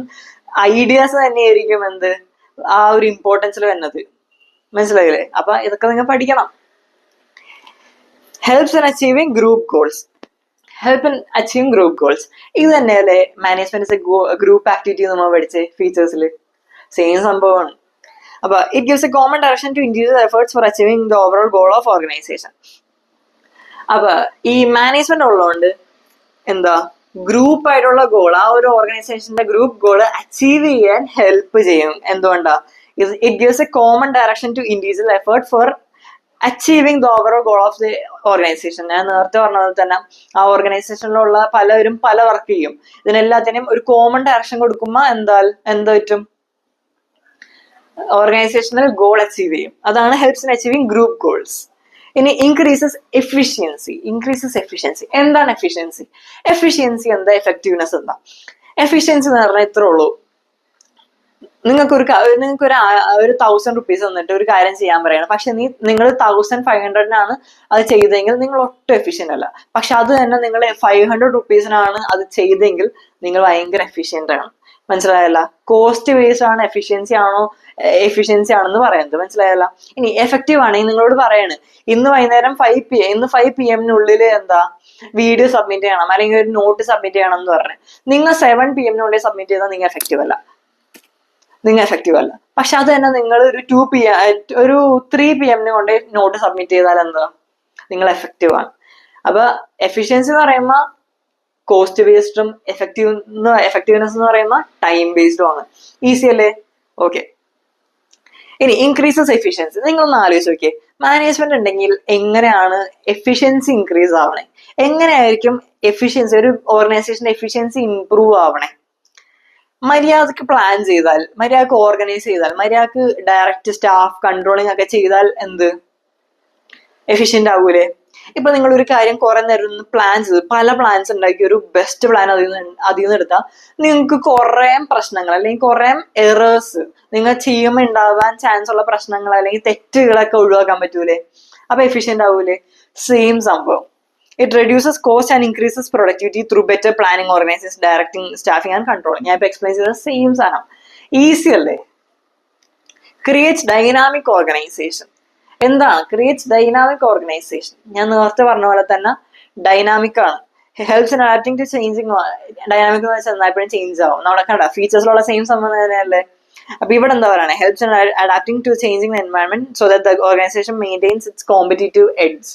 ഐഡിയാസ് തന്നെയായിരിക്കും ആ ഒരു ഇമ്പോർട്ടൻസിൽ വരുന്നത്. മനസ്സിലായില്ലേ? അപ്പൊ ഇതൊക്കെ നിങ്ങൾ പഠിക്കണം. Helps in achieving group goals. ഇത് തന്നെയല്ലേ മാനേജ്മെന്റ് ഗ്രൂപ്പ് ആക്ടിവിറ്റി നമ്മൾ പഠിച്ചേ ഫീച്ചേഴ്സിൽ? സെയിം സംഭവമാണ്. അപ്പൊ it gives a common direction to individual efforts for achieving the overall goal of organization. അപ്പൊ ഈ മാനേജ്മെന്റ് ഉള്ളതുകൊണ്ട് എന്താ, ഗ്രൂപ്പ് ആയിട്ടുള്ള ഗോൾ, ആ ഒരു ഓർഗനൈസേഷന്റെ ഗ്രൂപ്പ് ഗോൾ അച്ചീവ് ചെയ്യാൻ ഹെൽപ്പ് ചെയ്യും. എന്തുകൊണ്ടാ? It gives a common direction to individual effort for achieving the overall goal of the organization. ഞാൻ നേരത്തെ പറഞ്ഞത് തന്നെ, ആ ഓർഗനൈസേഷനിലുള്ള പലരും പല വർക്ക് ചെയ്യും. ഇതിനെല്ലാത്തിനും ഒരു കോമൺ ഡയറക്ഷൻ കൊടുക്കുമ്പോൾ എന്ത് പറ്റും? ഓർഗനൈസേഷണൽ ഗോൾ അച്ചീവ് ചെയ്യും. അതാണ് helps in achieving group goals. ഇനി ഇൻക്രീസസ് എഫിഷ്യൻസി. എന്താണ് എഫിഷ്യൻസി? എന്താ? എഫക്റ്റീവ്നെസ് എന്താ? എഫിഷ്യൻസി എന്ന് പറഞ്ഞാൽ ഇത്രേ ഉള്ളൂ. നിങ്ങൾക്ക് ഒരു 1000 റുപ്പീസ് തന്നിട്ട് ഒരു കാര്യം ചെയ്യാൻ പറയണം. പക്ഷെ നിങ്ങൾ 1500 അത് ചെയ്തെങ്കിൽ നിങ്ങൾ ഒട്ടും എഫിഷ്യന്റ് അല്ല. പക്ഷെ അത് തന്നെ നിങ്ങൾ 500 റുപ്പീസിനാണ് അത് ചെയ്തെങ്കിൽ നിങ്ങൾ ഭയങ്കര എഫിഷ്യന്റ് ആണ്. മനസ്സിലായല്ല? കോസ്റ്റ് ബേസ്ഡ് ആണ് എഫിഷ്യൻസി ആണെന്ന് പറയുന്നത്. മനസ്സിലായല്ല? ഇനി എഫക്റ്റീവ് ആണെങ്കിൽ നിങ്ങളോട് പറയാണ്, ഇന്ന് വൈകുന്നേരം 5 PM വീഡിയോ സബ്മിറ്റ് ചെയ്യണം, അല്ലെങ്കിൽ ഒരു നോട്ട് സബ്മിറ്റ് ചെയ്യണം എന്ന് പറഞ്ഞു. നിങ്ങൾ 7 PM സബ്മിറ്റ് ചെയ്താൽ നിങ്ങൾ എഫക്റ്റീവ് അല്ല. പക്ഷെ അത് തന്നെ നിങ്ങൾ ഒരു 3 PM കൊണ്ട് നോട്ട് സബ്മിറ്റ് ചെയ്താൽ നിങ്ങൾ എഫക്റ്റീവ് ആണ്. അപ്പൊ എഫിഷ്യൻസി എന്ന് പറയുമ്പോൾ കോസ്റ്റ് ബേസ്ഡും എഫക്റ്റീവ്നെസ് എന്ന് പറയുമ്പോൾ ടൈം ബേസ്ഡും ആണ്. ഈസി അല്ലേ? ഓക്കെ. ഇനി ഇൻക്രീസസ് എഫിഷ്യൻസി. നിങ്ങളൊന്ന് ആലോചിച്ച് നോക്കിയേ, മാനേജ്മെന്റ് ഉണ്ടെങ്കിൽ എങ്ങനെയാണ് എഫിഷ്യൻസി ഇൻക്രീസ് ആവണേ? എങ്ങനെയായിരിക്കും എഫിഷ്യൻസി, ഒരു ഓർഗനൈസേഷന്റെ എഫിഷ്യൻസി ഇംപ്രൂവ് ആവണേ? മര്യാദക്ക് പ്ലാൻ ചെയ്താൽ, മര്യാദക്ക് ഓർഗനൈസ് ചെയ്താൽ, മര്യാദക്ക് ഡയറക്റ്റ് സ്റ്റാഫ് കൺട്രോളിങ് ഒക്കെ ചെയ്താൽ എഫിഷ്യന്റ് ആവൂലേ? ഇപ്പൊ നിങ്ങൾ ഒരു കാര്യം കുറെ നേരം ഒന്ന് പ്ലാൻ ചെയ്ത് പല പ്ലാൻസ് ഉണ്ടാക്കി ഒരു ബെസ്റ്റ് പ്ലാൻ അതിൽ നിന്ന് എടുത്താൽ നിങ്ങൾക്ക് കുറെ പ്രശ്നങ്ങൾ അല്ലെങ്കിൽ കുറെ എറേഴ്സ് നിങ്ങൾ ചെയ്യുമ്പോൾ ഉണ്ടാവാൻ ചാൻസ് ഉള്ള പ്രശ്നങ്ങൾ അല്ലെങ്കിൽ തെറ്റുകളൊക്കെ ഒഴിവാക്കാൻ പറ്റൂലേ? അപ്പൊ എഫിഷ്യന്റ് ആവൂലേ? സെയിം സംഭവം. It reduces cost and increases productivity through better planning, organization, directing, staffing and controlling. ഞാൻ ഇപ്പൊ എക്സ്പ്ലെയിൻ ചെയ്ത സെയിം സാധനം. ഈസി അല്ലേ? Creates dynamic organization. എന്താണ് ക്രിയേറ്റ്സ് ഡൈനാമിക് ഓർഗനൈസേഷൻ? ഞാൻ നേരത്തെ പറഞ്ഞ പോലെ തന്നെ ഡൈനാമിക് ആണ്. Helps in adapting to changing. Dynamic എന്ന് വെച്ചാൽ എപ്പോഴും ചേഞ്ച് ആവും. നമ്മുടെ കണ്ട ഫീച്ചേഴ്സിലുള്ള സെയിം സംഭവം തന്നെയല്ലേ? അപ്പൊ ഇവിടെ എന്താ പറയുക? Helps in adapting to changing environment so that the organization maintains its competitive edge.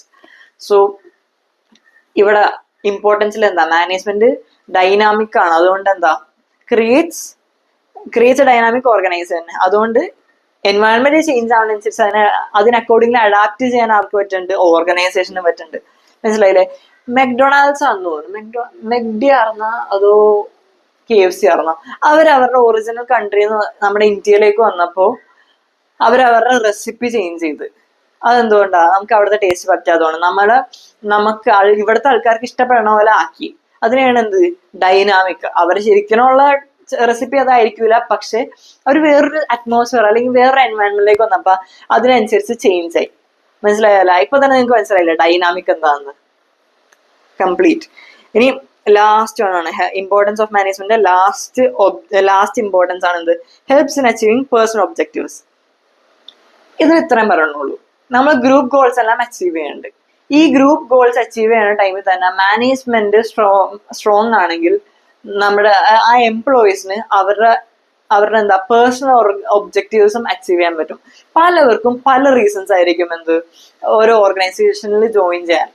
So ഇവിടെ ഇമ്പോർട്ടൻസിൽ എന്താ? മാനേജ്മെന്റ് ഡൈനാമിക് ആണ്. അതുകൊണ്ട് എന്താ? Creates a dynamic organization. അതുകൊണ്ട് എൻവയൺമെന്റ് ചേഞ്ച് ആവുന്നതനുസരിച്ച് അതിന് അക്കോർഡിംഗ്ലി അഡാപ്റ്റ് ചെയ്യാൻ ആർക്ക് പറ്റുന്നുണ്ട്? ഓർഗനൈസേഷന് പറ്റുന്നുണ്ട്. മനസ്സിലായില്ലേ? മെക്ഡൊണാൾഡ്സ് ആണെന്ന് തോന്നുന്നു, മെക്ഡി ആർന്ന അതോ KFC ആർന്ന, അവരവരുടെ ഒറിജിനൽ കൺട്രിയിൽ നിന്ന് നമ്മുടെ ഇന്ത്യയിലേക്ക് വന്നപ്പോ അവരവരുടെ റെസിപ്പി ചേഞ്ച് ചെയ്ത്. അതെന്തുകൊണ്ടാ? നമുക്ക് അവിടുത്തെ ടേസ്റ്റ് പറ്റാത്തതുകൊണ്ട് നമുക്ക് ഇവിടുത്തെ ആൾക്കാർക്ക് ഇഷ്ടപ്പെടണ പോലെ ആക്കി. അതിനെയാണ് എന്ത്? ഡൈനാമിക്. അവർ ശരിക്കുമുള്ള റെസിപ്പി അതായിരിക്കൂല, പക്ഷെ അവർ വേറൊരു അറ്റ്മോസ്ഫിയർ അല്ലെങ്കിൽ വേറൊരു എൻവയൺമെന്റിലേക്ക് വന്നപ്പോ അതിനനുസരിച്ച് ചേഞ്ച് ആയി. മനസ്സിലായല്ല? ഇപ്പൊ തന്നെ നിങ്ങൾക്ക് മനസ്സിലായില്ലേ ഡൈനാമിക് എന്താന്ന്? കംപ്ലീറ്റ്. ഇനി ലാസ്റ്റ് ആണ് importance of management. Last importance ആണ് എന്ത്? Helps in achieving personal objectives. ഇത് ഇത്രയും പറയണുള്ളൂ. നമ്മൾ ഗ്രൂപ്പ് ഗോൾസ് എല്ലാം അച്ചീവ് ചെയ്യുന്നുണ്ട്. ഈ ഗ്രൂപ്പ് ഗോൾസ് അച്ചീവ് ചെയ്യുന്ന ടൈമിൽ തന്നെ മാനേജ്മെന്റ് സ്ട്രോങ് ആണെങ്കിൽ നമ്മുടെ ആ എംപ്ലോയീസിന് അവരുടെ എന്താ പേഴ്സണൽ ഒബ്ജക്റ്റീവ്സും അച്ചീവ് ചെയ്യാൻ പറ്റും. പലവർക്കും പല റീസൺസ് ആയിരിക്കും എന്ത് ഓരോ ഓർഗനൈസേഷനിൽ ജോയിൻ ചെയ്യാൻ.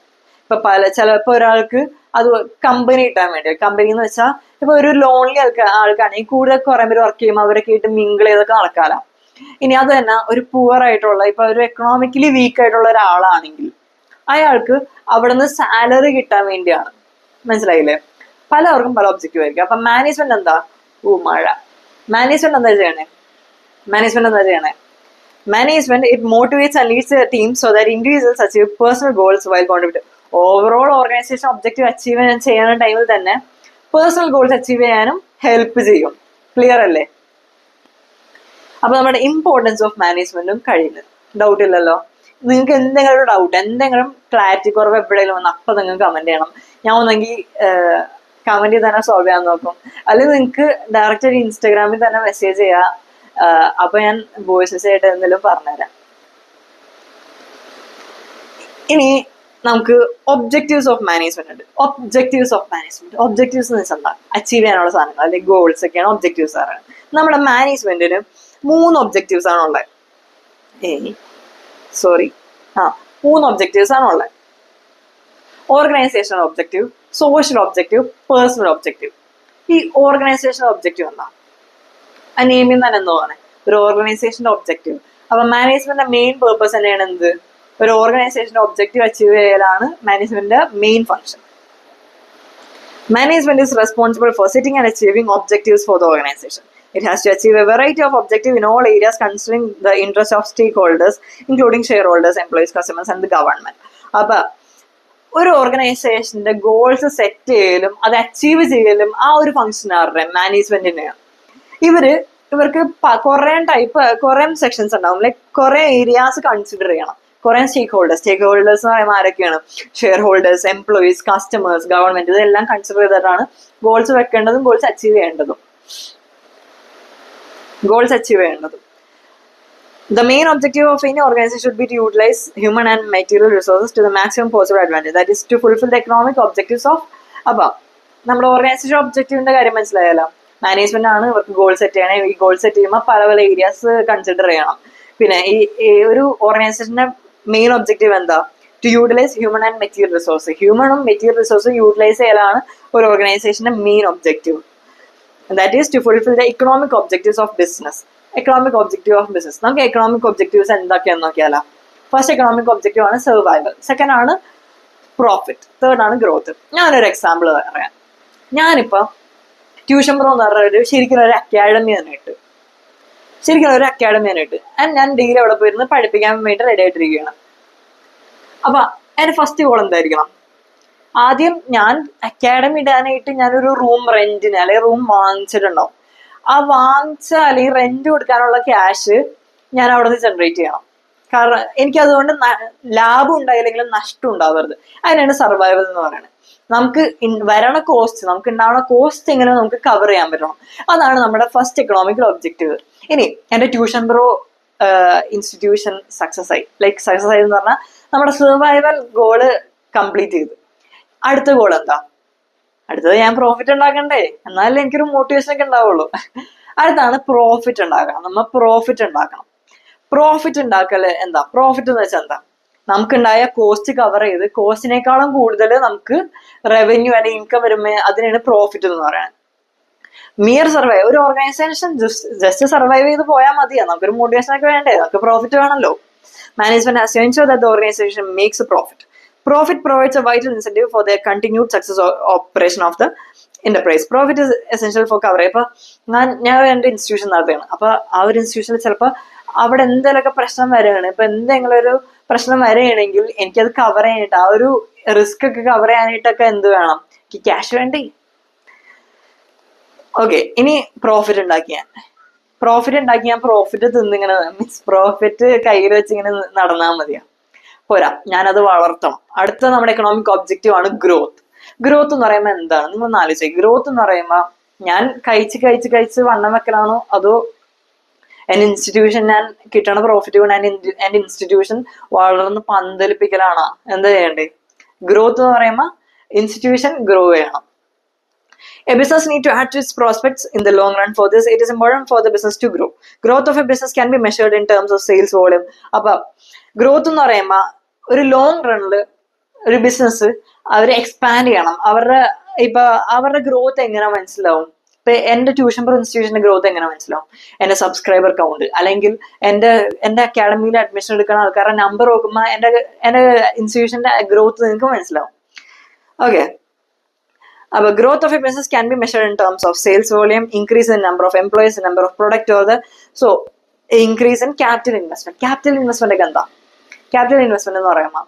ചിലപ്പോ ഒരാൾക്ക് അത് കമ്പനി കിട്ടാൻ വേണ്ടി. കമ്പനി എന്ന് വെച്ചാൽ ഇപ്പൊ ഒരു ലോൺലി ആൾക്കാണെങ്കിൽ കൂടുതൽ കുറെ പേര് വർക്ക് ചെയ്യുമ്പോൾ അവരൊക്കെ ആയിട്ട് മിങ്കിൾ ചെയ്തൊക്കെ നടക്കാലോ. ഇനി അത് തന്നെ ഒരു പുവർ ആയിട്ടുള്ള ഇപ്പൊ ഒരു എക്കണോമിക്കലി വീക്ക് ആയിട്ടുള്ള ഒരാളാണെങ്കിൽ അയാൾക്ക് അവിടെ നിന്ന് സാലറി കിട്ടാൻ വേണ്ടിയാണ്. മനസ്സിലായില്ലേ? പലവർക്കും പല ഒബ്ജക്റ്റീവ് ആയിരിക്കും. അപ്പൊ മാനേജ്മെന്റ് എന്താ? മാനേജ്മെന്റ് എന്താ ചെയ്യണേ? Management, it motivates and leads the team so that individuals achieve personal goals while contributing. Overall organisation objective achieve ചെയ്യുന്ന ടൈമിൽ തന്നെ പേഴ്സണൽ ഗോൾസ് അച്ചീവ് ചെയ്യാനും ഹെൽപ്പ് ചെയ്യും. ക്ലിയർ അല്ലേ? അപ്പൊ നമ്മുടെ ഇമ്പോർട്ടൻസ് ഓഫ് മാനേജ്മെന്റും കഴിയുന്നത്. ഡൗട്ട് ഇല്ലല്ലോ? നിങ്ങൾക്ക് എന്തെങ്കിലും ഒരു ഡൗട്ട്, എന്തെങ്കിലും ക്ലാരിറ്റി കുറവ് എവിടെയെങ്കിലും വന്ന് അപ്പൊ നിങ്ങൾക്ക് കമന്റ് ചെയ്യണം. ഞാൻ ഒന്നെങ്കിൽ കമന്റ് ചെയ്ത് തന്നെ സോൾവ് ചെയ്യാൻ നോക്കും, അല്ലെങ്കിൽ നിങ്ങൾക്ക് ഡയറക്റ്റ് ഒരു ഇൻസ്റ്റാഗ്രാമിൽ തന്നെ മെസ്സേജ് ചെയ്യാം. അപ്പൊ ഞാൻ വോയിസസ് ആയിട്ട് എന്തെങ്കിലും പറഞ്ഞുതരാം. ഇനി നമുക്ക് ഒബ്ജക്റ്റീവ്സ് ഓഫ് മാനേജ്മെന്റ് ഉണ്ട്. ഒബ്ജക്റ്റീവ്സ് എന്ന് വെച്ചാൽ എന്താ? അച്ചീവ് ചെയ്യാനുള്ള സാധനങ്ങൾ അല്ലെങ്കിൽ ഗോൾസ് ഒക്കെയാണ് ഒബ്ജക്റ്റീവ്സ് പറയുന്നത്. നമ്മുടെ മാനേജ്മെന്റിന് 3 ഒബ്ജക്റ്റീവ്സ് ആണ് ഉള്ളത്. 3 ഒബ്ജക്റ്റീവ്സ് ആണ് ഉള്ളത്. Organisational objective, social objective, personal objective. ഈ ഓർഗനൈസേഷണൽ ഒബ്ജക്റ്റീവ് എന്താ? ആ നെയിമിൽ തന്നെ എന്തോ ആണ് ഒരു ഓർഗനൈസേഷന്റെ ഒബ്ജക്റ്റീവ്. അപ്പൊ മാനേജ്മെന്റിന്റെ മെയിൻ പേർപ്പസ് തന്നെയാണ് എന്ത്? ഒരു ഓർഗനൈസേഷന്റെ ഒബ്ജക്റ്റീവ് അച്ചീവ് ചെയ്യലാണ് മാനേജ്മെന്റിന്റെ main function. Management is responsible for setting and achieving objectives for the organization. It has to achieve a variety of objectives in all areas considering the interests of stakeholders, including shareholders, employees, customers, and the government. അപ്പൊ ഒരു ഓർഗനൈസേഷന്റെ goals set ചെയ്യലും അത് achieve ചെയ്യലും ആ ഒരു function ആരുടെ? മാനേജ്മെന്റിനെയാണ്. ഇവർക്ക് കുറെ സെക്ഷൻസ് ഉണ്ടാവും. ലൈക്ക് കുറെ ഏരിയാസ് കൺസിഡർ ചെയ്യണം. കുറെ സ്റ്റേക്ക് ഹോൾഡേഴ്സ് എന്ന് പറയുമ്പോൾ ആരൊക്കെയാണ്? Share holders, employees, customers, government, ഇതെല്ലാം കൺസിഡർ ചെയ്തിട്ടാണ് ഗോൾസ് വെക്കേണ്ടതും ഗോൾസ് അച്ചീവ് ചെയ്യേണ്ടതും. The main objective of any organization should be to utilize human and material resources to the maximum possible advantage. That is to fulfill the economic objectives of above. നമ്മുടെ organisation ഒബ്ജക്റ്റീവിന്റെ കാര്യം മനസ്സിലായല്ലോ. Management ആണ് ഇവർക്ക് goal set ചെയ്യണം. ഈ goal set ചെയ്യുമ്പോൾ പല areas consider ചെയ്യണം. പിന്നെ ഈ ഒരു ഓർഗനൈസേഷന്റെ മെയിൻ ഒബ്ജക്റ്റീവ് എന്താ? To utilise human and material resource. ഹ്യൂമണും മെറ്റീരിയൽ റിസോഴ്സും യൂട്ടിലൈസ് ചെയ്യലാണ് ഒരു ഓർഗനൈസേഷന്റെ main objective. That is to fulfil the economic objectives of business. നമുക്ക് എക്കണോമിക് ഒബ്ജക്റ്റീവ്സ് എന്തൊക്കെയാണെന്ന് നോക്കിയാലോ. ഫസ്റ്റ് എക്കണോമിക് ഒബ്ജക്റ്റീവ് ആണ് സർവൈവൽ, സെക്കൻഡ് ആണ് പ്രോഫിറ്റ്, തേർഡ് ആണ് ഗ്രോത്ത്. ഞാനൊരു എക്സാമ്പിൾ പറയാം. ഞാനിപ്പോ ട്യൂഷൻ പ്രോ എന്ന് പറഞ്ഞ ശരിക്കും ഒരു അക്കാഡമി തന്നെ ഇട്ട് ഞാൻ ഡെയിലി അവിടെ പോയിരുന്ന് പഠിപ്പിക്കാൻ വേണ്ടി റെഡി ആയിട്ടിരിക്കുകയാണ്. അപ്പൊ അതിന്റെ ഫസ്റ്റ് ഗോൾ എന്തായിരിക്കണം? ആദ്യം ഞാൻ അക്കാഡമി ഇടാനായിട്ട് ഞാനൊരു റൂം റെന്റിന് അല്ലെങ്കിൽ റൂം വാങ്ങിച്ചിട്ടുണ്ടാവും. ആ വാങ്ങിച്ച അല്ലെങ്കിൽ റെന്റ് കൊടുക്കാനുള്ള ക്യാഷ് ഞാൻ അവിടെ നിന്ന് ജനറേറ്റ് ചെയ്യണം. കാരണം എനിക്ക് അതുകൊണ്ട് ലാഭം ഉണ്ടായില്ലെങ്കിലും നഷ്ടം ഉണ്ടാവരുത്. അതിനാണ് സർവൈവൽ എന്ന് പറയുന്നത്. നമുക്ക് വരണ കോസ്റ്റ്, നമുക്ക് ഉണ്ടാവുന്ന കോസ്റ്റ് എങ്ങനെ നമുക്ക് കവർ ചെയ്യാൻ പറ്റണം. അതാണ് നമ്മുടെ ഫസ്റ്റ് എക്കണോമിക്കൽ ഒബ്ജക്റ്റീവ്. ഇനി എന്റെ ട്യൂഷൻ ബ്രോ ഇൻസ്റ്റിറ്റ്യൂഷൻ സക്സസ് ആയി, സക്സസ് ആയി എന്ന് പറഞ്ഞാൽ നമ്മുടെ സർവൈവൽ ഗോള് കംപ്ലീറ്റ് ചെയ്തു. അടുത്ത ഗോൾ എന്താ? അടുത്തത് ഞാൻ പ്രോഫിറ്റ് ഉണ്ടാക്കണ്ടേ, എന്നാലേ എനിക്കൊരു മോട്ടിവേഷൻ ഒക്കെ ഉണ്ടാവുള്ളൂ. അടുത്താണ് പ്രോഫിറ്റ് ഉണ്ടാക്കണം. നമ്മൾ പ്രോഫിറ്റ് ഉണ്ടാക്കണം. പ്രോഫിറ്റ് ഉണ്ടാക്കല് എന്താ? പ്രോഫിറ്റ് എന്ന് വെച്ചാൽ എന്താ? നമുക്കുണ്ടായ കോസ്റ്റ് കവർ ചെയ്ത് കോസ്റ്റിനേക്കാളും കൂടുതൽ നമുക്ക് റവന്യൂ അല്ലെങ്കിൽ ഇൻകം വരുമ്പോൾ അതിനാണ് പ്രോഫിറ്റ് എന്ന് പറയുന്നത്. മിയർ സർവൈവ്, ഒരു ഓർഗനൈസേഷൻ ജസ്റ്റ് സർവൈവ് ചെയ്ത് പോയാൽ മതിയാ, നമുക്കൊരു മോട്ടിവേഷൻ ഒക്കെ വേണ്ടേ, നമുക്ക് പ്രോഫിറ്റ് വേണമല്ലോ. Management has to ensure that the organization makes a profit. Profit provides a vital incentive for the continued success operation of the enterprise. Profit is essential for cover. ഇപ്പൊ ഞാൻ എൻ്റെ ഇൻസ്റ്റിറ്റ്യൂഷൻ നടത്തുകയാണ്. അപ്പൊ ആ ഒരു ഇൻസ്റ്റിറ്റ്യൂഷനിൽ ചിലപ്പോൾ അവിടെ എന്തെങ്കിലുമൊക്കെ പ്രശ്നം വരികയാണ്. ഇപ്പൊ എന്തെങ്കിലും ഒരു പ്രശ്നം വരികയാണെങ്കിൽ എനിക്കത് കവർ ചെയ്യാനായിട്ട്, ആ ഒരു റിസ്ക് ഒക്കെ കവർ ചെയ്യാനായിട്ടൊക്കെ എന്ത് വേണം? എനിക്ക് ക്യാഷ് വേണ്ടേ? ഓക്കെ, ഇനി പ്രോഫിറ്റ് ഉണ്ടാക്കി ഞാൻ പ്രോഫിറ്റ് തിന്നിങ്ങനെ മീൻസ് പ്രോഫിറ്റ് കയ്യിൽ വെച്ച് ഇങ്ങനെ നടന്നാൽ മതിയാ? പോരാ, ഞാനത് വളർത്തണം. അടുത്ത നമ്മുടെ എക്കണോമിക് ഒബ്ജക്റ്റീവ് ആണ് ഗ്രോത്ത്. ഗ്രോത്ത് എന്ന് പറയുമ്പോൾ എന്താണ്? നിങ്ങൾ ഒന്ന് ആലോചിച്ചേ. ഗ്രോത്ത് എന്ന് പറയുമ്പോൾ ഞാൻ കഴിച്ച് വണ്ണം വെക്കലാണോ, അതോ എൻ്റെ ഇൻസ്റ്റിറ്റ്യൂഷൻ ഞാൻ കിട്ടണ പ്രോഫിറ്റ് കൊണ്ട് എൻ്റെ ഇൻസ്റ്റിറ്റ്യൂഷൻ വളർന്ന് പന്തലിപ്പിക്കലാണോ? എന്താ ചെയ്യണ്ടേ? ഗ്രോത്ത് എന്ന് പറയുമ്പോൾ ഇൻസ്റ്റിറ്റ്യൂഷൻ ഗ്രോ ചെയ്യണം. A business need to add to its prospects in the long run. For this, it is important for the business to grow. Growth of a business can be measured in terms of sales volume. അപ്പൊ growth എന്ന് പറയുമ്പോൾ ഒരു long റണ്ണില് ഒരു business അവർ expand ചെയ്യണം. അവരുടെ growth എങ്ങനെ മനസ്സിലാവും? ഇപ്പൊ എന്റെ ട്യൂഷൻ പ്രോ ഇൻസ്റ്റിറ്റ്യൂഷന്റെ ഗ്രോത്ത് എങ്ങനെ മനസ്സിലാവും? എന്റെ സബ്സ്ക്രൈബർ കൗണ്ട്, അല്ലെങ്കിൽ എന്റെ അക്കാഡമിയിൽ അഡ്മിഷൻ എടുക്കുന്ന ആൾക്കാരുടെ നമ്പർ നോക്കുമ്പോൾ എന്റെ ഇൻസ്റ്റിറ്റ്യൂഷന്റെ ഗ്രോത്ത് നിങ്ങൾക്ക് മനസ്സിലാവും. Okay, Our growth of a business can be measured in terms of sales volume, increase in number of employees, number of product order. So, increase in capital investment. Capital investment ഒക്കെ എന്താ? Capital investment എന്ന് പറയുമ്പോൾ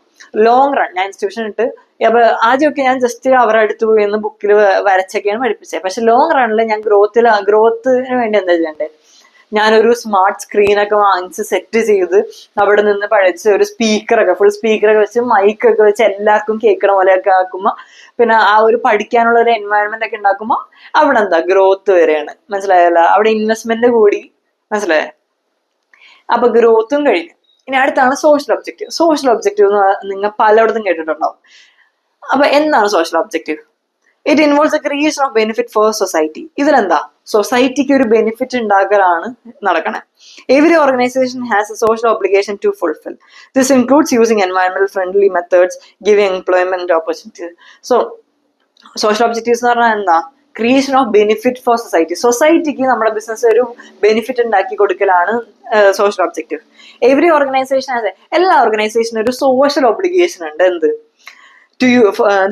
long run, ഞാൻ institution ഇട്ട് അപ്പൊ ആദ്യമൊക്കെ ഞാൻ just അവരുടെ അടുത്ത് പോയി എന്ന് ബുക്കിൽ വരച്ചൊക്കെയാണ് പഠിപ്പിച്ചത്. പക്ഷെ ലോങ് റണ്ണിൽ ഞാൻ ഗ്രോത്തിന് വേണ്ടി എന്താ ചെയ്യണ്ടേ? ഞാനൊരു സ്മാർട്ട് സ്ക്രീനൊക്കെ വാങ്ങിച്ച് സെറ്റ് ചെയ്ത് അവിടെ നിന്ന് പഠിച്ച് ഒരു ഫുൾ സ്പീക്കറൊക്കെ വെച്ച് മൈക്കൊക്കെ വെച്ച് എല്ലാവർക്കും കേൾക്കണ പോലെയൊക്കെ ആക്കുമ്പോൾ, പിന്നെ ആ ഒരു പഠിക്കാനുള്ള ഒരു എൻവയൺമെന്റ് ഒക്കെ ഉണ്ടാക്കുമ്പോൾ അവിടെ എന്താ ഗ്രോത്ത് വരെയാണ്. മനസ്സിലായല്ലോ? അവിടെ ഇൻവെസ്റ്റ്മെന്റ് കൂടി. മനസ്സിലായോ? അപ്പൊ ഗ്രോത്തും കഴിഞ്ഞു. ഇനി അടുത്താണ് സോഷ്യൽ ഒബ്ജക്റ്റീവ്. സോഷ്യൽ ഒബ്ജക്റ്റീവ് എന്ന് നിങ്ങൾ പലയിടത്തും കേട്ടിട്ടുണ്ടാവും. അപ്പൊ എന്താണ് social objective? It involves a creation of benefit for society. ഇതിലെന്താ? സൊസൈറ്റിക്ക് ഒരു ബെനിഫിറ്റ് ഉണ്ടാക്കലാണ് നടക്കണേ. Every organisation has a social obligation to fulfil. This includes using environmental friendly methods, giving employment opportunities. So social objectives എന്ന് പറഞ്ഞാൽ എന്താ? Creation of benefit for society. സൊസൈറ്റിക്ക് നമ്മുടെ ബിസിനസ് ഒരു ബെനിഫിറ്റ് ഉണ്ടാക്കി കൊടുക്കലാണ് സോഷ്യൽ ഒബ്ജക്റ്റീവ്. എവറി ഓർഗനൈസേഷൻ എല്ലാ ഓർഗനൈസേഷനും ഒരു സോഷ്യൽ ഒബ്ലിഗേഷൻ ഉണ്ട്. എന്ത്?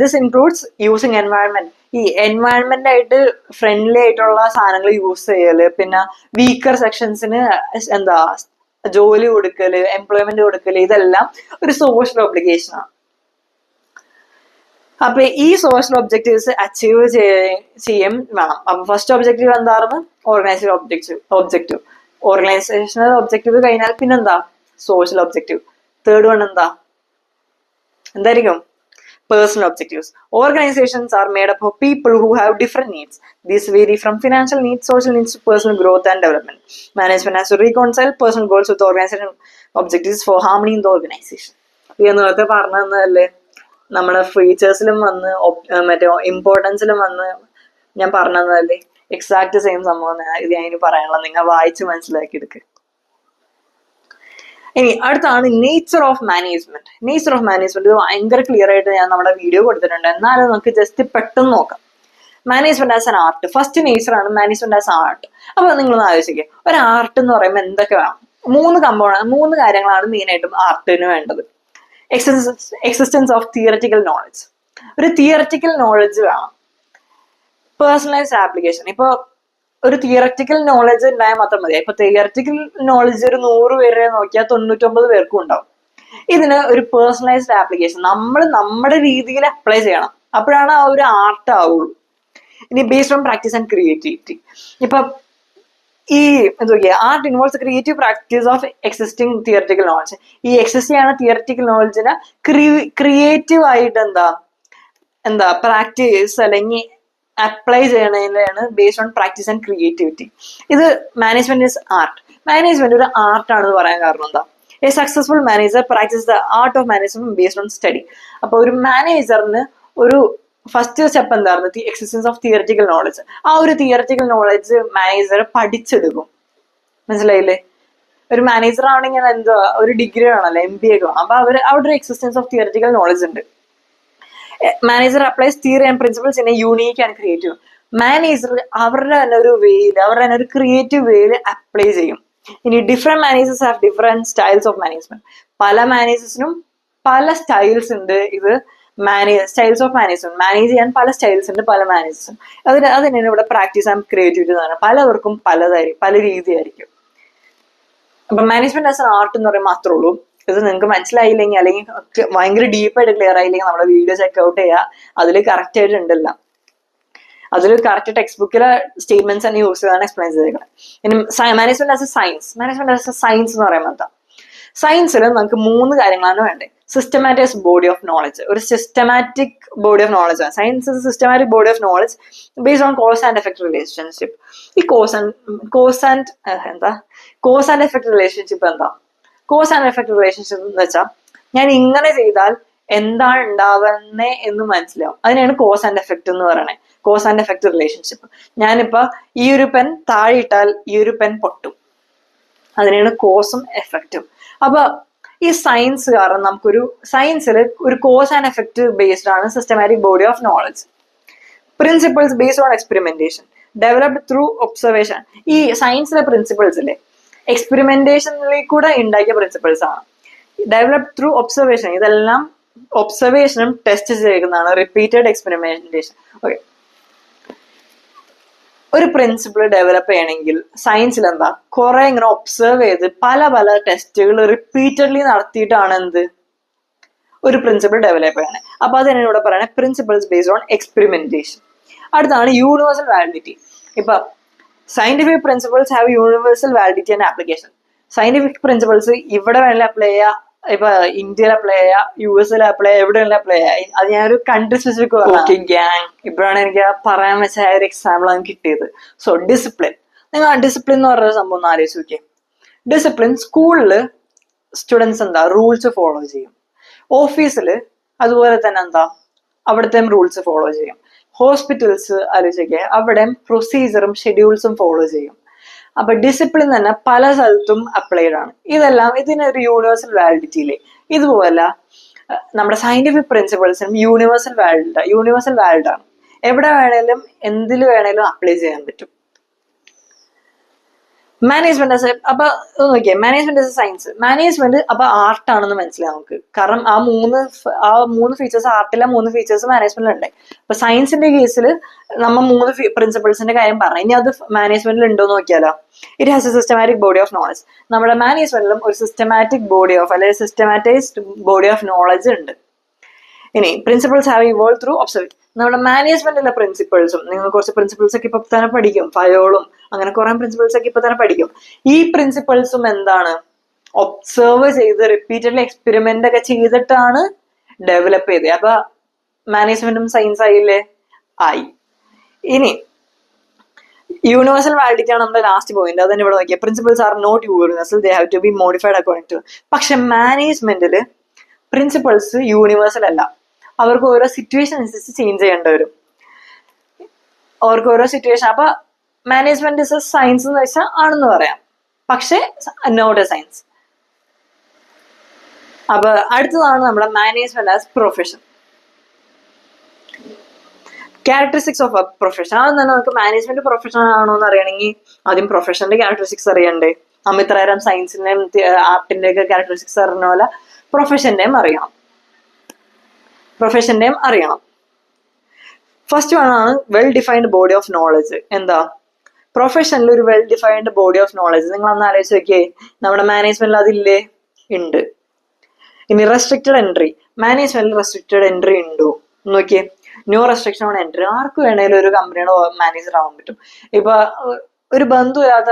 This includes using environment. ഈ എൻവയൺമെന്റ് ആയിട്ട് ഫ്രണ്ട്ലി ആയിട്ടുള്ള സാധനങ്ങൾ യൂസ് ചെയ്യല്, പിന്നെ വീക്കർ സെക്ഷൻസിന് എന്താ ജോലി കൊടുക്കല്, എംപ്ലോയ്മെന്റ് കൊടുക്കല്, ഇതെല്ലാം ഒരു സോഷ്യൽ ഒബ്ലിഗേഷൻ ആണ്. അപ്പൊ ഈ സോഷ്യൽ ഒബ്ജക്റ്റീവ്സ് അച്ചീവ് ചെയ്യും വേണം. അപ്പൊ ഫസ്റ്റ് ഒബ്ജക്റ്റീവ് എന്തായിരുന്നു? Organisation objective. ഓർഗനൈസേഷണൽ ഒബ്ജക്റ്റീവ് കഴിഞ്ഞാൽ പിന്നെന്താ? Social objective. തേർഡ് വൺ എന്തായിരിക്കും? Personal objectives. Organizations are made up of people who have different needs. These vary from financial needs, social needs to personal growth and development. Management has to reconcile personal goals with organization objectives for harmony in the organization. ഈ നേരത്തെ പറഞ്ഞതല്ലേ, നമ്മുടെ ഫീച്ചേഴ്സിലും വന്ന് മറ്റേ ഇമ്പോർട്ടൻസിലും വന്ന് ഞാൻ പറഞ്ഞതല്ലേ, exact same സംഭവം ഇത് ഞാൻ ഇനി പറയാനുള്ള, നിങ്ങൾ വായിച്ച് മനസ്സിലാക്കി എടുക്കുക. ഇനി അടുത്താണ് nature of management. Nature of management ഇത് ഭയങ്കര ക്ലിയർ ആയിട്ട് ഞാൻ നമ്മുടെ വീഡിയോ കൊടുത്തിട്ടുണ്ട്. എന്നാലും നമുക്ക് ജസ്റ്റ് പെട്ടെന്ന് നോക്കാം. Management as an art. First nature ആണ് മാനേജ്മെന്റ് ആസ് ആർട്ട്. അപ്പൊ നിങ്ങളൊന്ന് ആലോചിക്കുക, ഒരു ആർട്ട് എന്ന് പറയുമ്പോൾ എന്തൊക്കെ വേണം? മൂന്ന് കാര്യങ്ങളാണ് മെയിൻ ആയിട്ടും ആർട്ടിന് വേണ്ടത്. Existence of theoretical knowledge. ഒരു തിയററ്റിക്കൽ നോളജ് വേണം. Personalised application. ഇപ്പൊ ഒരു തിയററ്റിക്കൽ നോളജ് ഉണ്ടായാൽ മാത്രം മതി. ഇപ്പൊ തിയററ്റിക്കൽ നോളജ് ഒരു 100 പേരെ നോക്കിയാൽ 99 പേർക്കും ഉണ്ടാവും. ഇതിന് ഒരു പേഴ്സണലൈസ്ഡ് ആപ്ലിക്കേഷൻ നമ്മൾ നമ്മുടെ രീതിയിൽ അപ്ലൈ ചെയ്യണം, അപ്പോഴാണ് ആ ഒരു ആർട്ട് ആവുള്ളൂ. ഇനി based on practice and creativity. ഇപ്പൊ ഈ എന്തൊക്കെയാ art involves creative practice of existing theoretical knowledge. ഈ എക്സിസ്റ്റ് ചെയ്യുന്ന തിയററ്റിക്കൽ നോളജിനെ ക്രിയേറ്റീവ് ആയിട്ട് എന്താ പ്രാക്ടീസ് അല്ലെങ്കിൽ അപ്ലൈ ചെയ്യണതിനാണ് based on practice and creativity. ഇത് മാനേജ്മെന്റ് ഇസ് ആർട്ട്. മാനേജ്മെന്റ് ഒരു ആർട്ടാണെന്ന് പറയാൻ കാരണം എന്താ? A successful manager practice the art of management based on study. അപ്പൊ ഒരു മാനേജറിന് ഒരു ഫസ്റ്റ് സ്റ്റെപ്പ് എന്തായിരുന്നു? The existence of theoretical knowledge. ആ ഒരു തിയററ്റിക്കൽ നോളജ് മാനേജർ പഠിച്ചെടുക്കും. മനസ്സിലായില്ലേ? ഒരു മാനേജർ ആണെങ്കിൽ എന്തോ ഒരു ഡിഗ്രി ആണല്ലോ, MBA ഒക്കെ. അപ്പൊ അവിടെ ഒരു എക്സിസ്റ്റൻസ് ഓഫ് തിയററ്റിക്കൽ നോളജ് ഉണ്ട്. Manager applies theory and principles in A unique and creative. Manager അവരുടെ തന്നെ ഒരു വേയിൽ, അവരുടെ തന്നെ ഒരു ക്രിയേറ്റീവ് വേയിൽ അപ്ലൈ ചെയ്യും. ഇനി different managers have different styles of management. പല മാനേജേഴ്സിനും പല സ്റ്റൈൽസ് ഉണ്ട്. ഇത് സ്റ്റൈൽസ് ഓഫ് മാനേജ്മെന്റ്, മാനേജ് ചെയ്യാൻ പല സ്റ്റൈൽസ് ഉണ്ട് പല മാനേജേഴ്സും. അത് തന്നെയാണ് ഇവിടെ പ്രാക്ടീസ് ആൻഡ് ക്രിയേറ്റിവിറ്റി എന്ന് പറയുന്നത്. പലവർക്കും പല രീതിയായിരിക്കും. അപ്പൊ മാനേജ്മെന്റ് ആസ് എൻ ആർട്ട് എന്ന് പറയുമ്പോൾ മാത്രമേ ഉള്ളൂ. ഇത് നിങ്ങൾക്ക് മനസ്സിലായില്ലെങ്കിൽ അല്ലെങ്കിൽ ഭയങ്കര ഡീപ്പായിട്ട് ക്ലിയർ ആയില്ലെങ്കിൽ നമ്മുടെ വീഡിയോ ചെക്ക്ഔട്ട് ചെയ്യുക. അതിൽ കറക്റ്റ് ആയിട്ട് ഉണ്ടല്ലോ, അതിൽ കറക്റ്റ് ടെക്സ്റ്റ് ബുക്കിലെ സ്റ്റേറ്റ്മെന്റ്സ് തന്നെ യൂസ് ചെയ്താണ് എക്സ്പ്ലെയിൻ ചെയ്തേക്കുന്നത്. ഇനി management as A science. Management as A science എന്ന് പറയുമ്പോൾ എന്താ? സയൻസിൽ നമുക്ക് 3 കാര്യങ്ങളാണ് വേണ്ടത്. Systematic body of knowledge. ഒരു സിസ്റ്റമാറ്റിക് ബോഡി ഓഫ് നോളജ് ആണ് science. Systematic body of knowledge based on cause and effect relationship. ഈ കോസ് ആൻഡ് എഫക്ട് റിലേഷൻഷിപ്പ് എന്താ? കോസ് ആൻഡ് എഫക്ട് റിലേഷൻഷിപ്പ് എന്ന് വെച്ചാൽ ഞാൻ ഇങ്ങനെ ചെയ്താൽ എന്താണ് ഉണ്ടാവുന്നത് എന്ന് മനസ്സിലാവും. അതിനാണ് കോസ് ആൻഡ് എഫക്ട് എന്ന് പറയണേ. Cause and effect relationship. ഞാനിപ്പോ ഈ ഒരു പെൻ താഴെ ഇട്ടാൽ ഈ ഒരു പെൻ പൊട്ടും. അതിനാണ് കോസും എഫക്റ്റും. അപ്പൊ ഈ സയൻസ് കാരണം നമുക്കൊരു സയൻസിൽ ഒരു കോസ് ആൻഡ് എഫക്ട് ബേസ്ഡ് ആണ് systematic body of knowledge. Principles based on experimentation developed through observation. ഈ സയൻസിലെ പ്രിൻസിപ്പിൾസ് ഇല്ലേ, എക്സ്പെരിമെന്റേഷനിൽ കൂടെ ഉണ്ടാക്കിയ പ്രിൻസിപ്പിൾസ് ആണ്. ഡെവലപ്ഡ് ത്രൂ ഒബ്സർവേഷൻ, ഇതെല്ലാം ഒബ്സർവേഷനും ടെസ്റ്റ് ചെയ്യുന്നതാണ്. Repeated experimentation. ഓക്കെ, ഒരു പ്രിൻസിപ്പിൾ ഡെവലപ്പ് ചെയ്യണമെങ്കിൽ സയൻസിൽ എന്താ കുറെ ഇങ്ങനെ ഒബ്സർവ് ചെയ്ത് പല ടെസ്റ്റുകൾ റിപ്പീറ്റഡ്ലി നടത്തിയിട്ടാണ് ഒരു പ്രിൻസിപ്പിൾ ഡെവലപ്പ് ചെയ്യണേ. അപ്പൊ അത് തന്നെ ഇവിടെ പറയണേ പ്രിൻസിപ്പിൾസ് ബേസ്ഡ് ഓൺ എക്സ്പെരിമെന്റേഷൻ. അടുത്താണ് യൂണിവേഴ്സൽ വാലിഡിറ്റി. ഇപ്പൊ scientific principles have universal validity and application. Scientific principles ഇവിടെ വേണമെങ്കിൽ അപ്ലൈ ചെയ്യാം. ഇപ്പൊ ഇന്ത്യയിൽ അപ്ലൈ ചെയ്യാം, US അപ്ലൈ ചെയ്യാം, എവിടെ വേണമെങ്കിലും അപ്ലൈ ചെയ്യാം. അത് ഞാനൊരു കൺട്രി സ്പെസിഫിക് ഗ്യാങ് ഇപ്പോഴാണ് എനിക്ക് പറയാൻ വെച്ച ഒരു എക്സാമ്പിൾ ആണ് കിട്ടിയത്. So discipline. നിങ്ങൾ ആ ഡിസിപ്ലിൻ എന്ന് പറയുന്ന സംഭവം ഒന്ന് ആലോചിച്ച് നോക്കിയേ. ഡിസിപ്ലിൻ സ്കൂളിൽ സ്റ്റുഡൻസ് എന്താ റൂൾസ് ഫോളോ ചെയ്യും. ഓഫീസിൽ അതുപോലെ തന്നെ എന്താ അവിടുത്തെ റൂൾസ് ഫോളോ ചെയ്യും. ഹോസ്പിറ്റൽസ് ആലോചിക്കുക, അവിടെ പ്രൊസീജറും ഷെഡ്യൂൾസും ഫോളോ ചെയ്യും. അപ്പൊ ഡിസിപ്ലിൻ തന്നെ പല സ്ഥലത്തും അപ്ലൈഡ് ആണ്. ഇതെല്ലാം ഇതിനൊരു യൂണിവേഴ്സൽ വാലിഡിറ്റിയില്ലേ. ഇതുപോലെ നമ്മുടെ സയന്റിഫിക് പ്രിൻസിപ്പിൾസിനും യൂണിവേഴ്സൽ വാലിഡ് ആണ്. എവിടെ വേണേലും എന്തിൽ വേണേലും അപ്ലൈ ചെയ്യാൻ പറ്റും. മാനേജ്മെന്റ് അപ്പൊ നോക്കിയേ, മാനേജ്മെന്റ് സയൻസ്. മാനേജ്മെന്റ് അപ്പൊ ആർട്ടാണെന്ന് മനസ്സിലാവും നമുക്ക്. കാരണം ആ മൂന്ന് ഫീച്ചേഴ്സ്, ആർട്ടിലെ 3 ഫീച്ചേഴ്സ് മാനേജ്മെന്റിൽ ഉണ്ട്. അപ്പൊ സയൻസിന്റെ കേസിൽ നമ്മൾ 3 പ്രിൻസിപ്പിൾസിന്റെ കാര്യം പറഞ്ഞു. ഇനി അത് മാനേജ്മെന്റിൽ ഉണ്ടോ എന്ന് നോക്കിയാലോ. It has A systematic body of knowledge. നമ്മുടെ മാനേജ്മെന്റിലും ഒരു സിസ്റ്റമാറ്റിക് ബോഡി ഓഫ് അല്ലെങ്കിൽ സിസ്റ്റമാറ്റൈസ്ഡ് ബോഡി ഓഫ് നോളജ് ഉണ്ട്. ഇനി principles have evolve through observation. നമ്മുടെ മാനേജ്മെന്റിലെ പ്രിൻസിപ്പിൾസും നിങ്ങൾ കുറച്ച് പ്രിൻസിപ്പിൾസ് ഒക്കെ ഇപ്പൊ തന്നെ പഠിക്കും. ഫയോളും അങ്ങനെ കുറെ പ്രിൻസിപ്പിൾസ് ഒക്കെ ഇപ്പൊ തന്നെ പഠിക്കും. ഈ പ്രിൻസിപ്പിൾസും എന്താണ് ഒബ്സർവ് ചെയ്ത് റിപ്പീറ്റഡ്ലി എക്സ്പെരിമെന്റ് ഒക്കെ ചെയ്തിട്ടാണ് ഡെവലപ്പ് ചെയ്തത്. അപ്പൊ മാനേജ്മെന്റും സയൻസ് ആയില്ലേ? ആയി. ഇനി യൂണിവേഴ്സൽ വാലിഡിറ്റി ആണ് നമ്മുടെ ലാസ്റ്റ് പോയിന്റ്. അതന്നെ ഇവിടെ നോക്കിയാൽ principles are not universal, they have to be modified according to. പക്ഷെ മാനേജ്മെന്റിൽ പ്രിൻസിപ്പിൾസ് യൂണിവേഴ്സൽ അല്ല. അവർക്ക് ഓരോ സിറ്റുവേഷൻ അനുസരിച്ച് ചേഞ്ച് ചെയ്യേണ്ടി വരും. അവർക്ക് ഓരോ സിറ്റുവേഷൻ. അപ്പൊ മാനേജ്മെന്റ് ഇസ് എ സയൻസ് എന്ന് വെച്ചാൽ ആണെന്ന് പറയാം, പക്ഷെ നോട്ട് എ സയൻസ്. അപ്പൊ അടുത്തതാണ് നമ്മുടെ management as profession. Characteristics of A profession. അത് തന്നെ നമുക്ക് മാനേജ്മെന്റ് പ്രൊഫഷൻ ആണോ എന്ന് അറിയണമെങ്കിൽ ആദ്യം പ്രൊഫഷന്റെ ക്യാരക്ടറിസ്റ്റിക്സ് അറിയണ്ടേ. നമ്മ ഇത്രയേരം സയൻസിന്റെയും ആർട്ടിന്റെ ഒക്കെ ക്യാരക്ടറിസ്റ്റിക്സ് അറിയുന്ന പോലെ പ്രൊഫഷന്റെയും അറിയണം. ഫസ്റ്റ് വൺ ആണ് well defined body of knowledge. എന്താ പ്രൊഫഷനിൽ ഒരു well defined body of knowledge. നിങ്ങൾ അന്ന് ആലോചിച്ച് നോക്കിയേ, നമ്മുടെ മാനേജ്മെന്റിൽ അതില്ലേ? ഉണ്ട്. ഇനി റെസ്ട്രിക്റ്റഡ് എൻട്രി, മാനേജ്മെന്റിൽ റെസ്ട്രിക്റ്റഡ് എൻട്രി ഉണ്ടോ നോക്കിയേ. നോ റെസ്ട്രിക്ഷൻ ഓൺ എൻട്രി, ആർക്ക് വേണേലും ഒരു കമ്പനിയുടെ മാനേജർ ആവാൻ പറ്റും. ഇപ്പൊ ഒരു ബന്ധുവില്ലാത്ത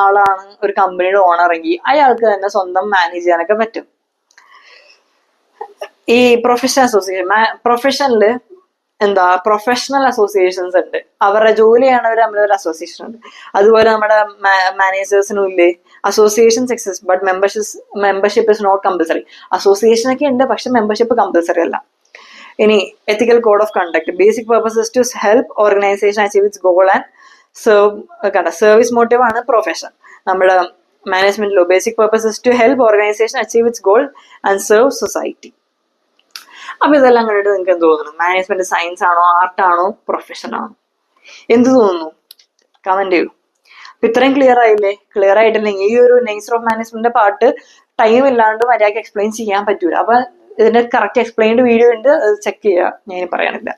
ആളാണ് ഒരു കമ്പനിയുടെ ഓണർ എങ്കിൽ അയാൾക്ക് തന്നെ സ്വന്തം മാനേജ് ചെയ്യാനൊക്കെ പറ്റും. ഈ പ്രൊഫഷണൽ അസോസിയേഷൻ, പ്രൊഫഷനില് പ്രൊഫഷണൽ അസോസിയേഷൻസ് ഉണ്ട്, അവരുടെ ജോലി ചെയ്യണവർ തമ്മിലൊരു അസോസിയേഷൻ ഉണ്ട്. അതുപോലെ നമ്മുടെ മാനേജേഴ്സിനും ഇല്ലേ associations exist, but membership is not compulsory. Association ഒക്കെ ഉണ്ട്, പക്ഷെ മെമ്പർഷിപ്പ് കമ്പൽസറി അല്ല. ഇനി ethical code of conduct, basic purpose to help organisation achieve its goal and service motive ആണ് പ്രൊഫഷൻ. നമ്മുടെ മാനേജ്മെന്റിലോ basic purpose to help organisation achieve its goal and serve society. അപ്പൊ ഇതെല്ലാം കണ്ടിട്ട് നിങ്ങൾക്ക് എന്ത് തോന്നുന്നു? മാനേജ്മെന്റ് സയൻസ് ആണോ, ആർട്ടാണോ, പ്രൊഫഷൻ ആണോ? എന്ത് തോന്നുന്നു? കമന്റ് ചെയ്യൂ. അപ്പൊ ഇത്രയും ക്ലിയർ ആയില്ലേ? ക്ലിയർ ആയിട്ടില്ലെങ്കിൽ ഈ ഒരു നേച്ചർ ഓഫ് മാനേജ്മെന്റിന്റെ പാർട്ട് ടൈം ഇല്ലാണ്ട് മര്യാദക്ക് എക്സ്പ്ലെയിൻ ചെയ്യാൻ പറ്റൂല. അപ്പൊ ഇതിന്റെ കറക്റ്റ് എക്സ്പ്ലെയിൻഡ് വീഡിയോ ഉണ്ട്, അത് ചെക്ക് ചെയ്യുക, ഞാൻ പറയാനില്ല.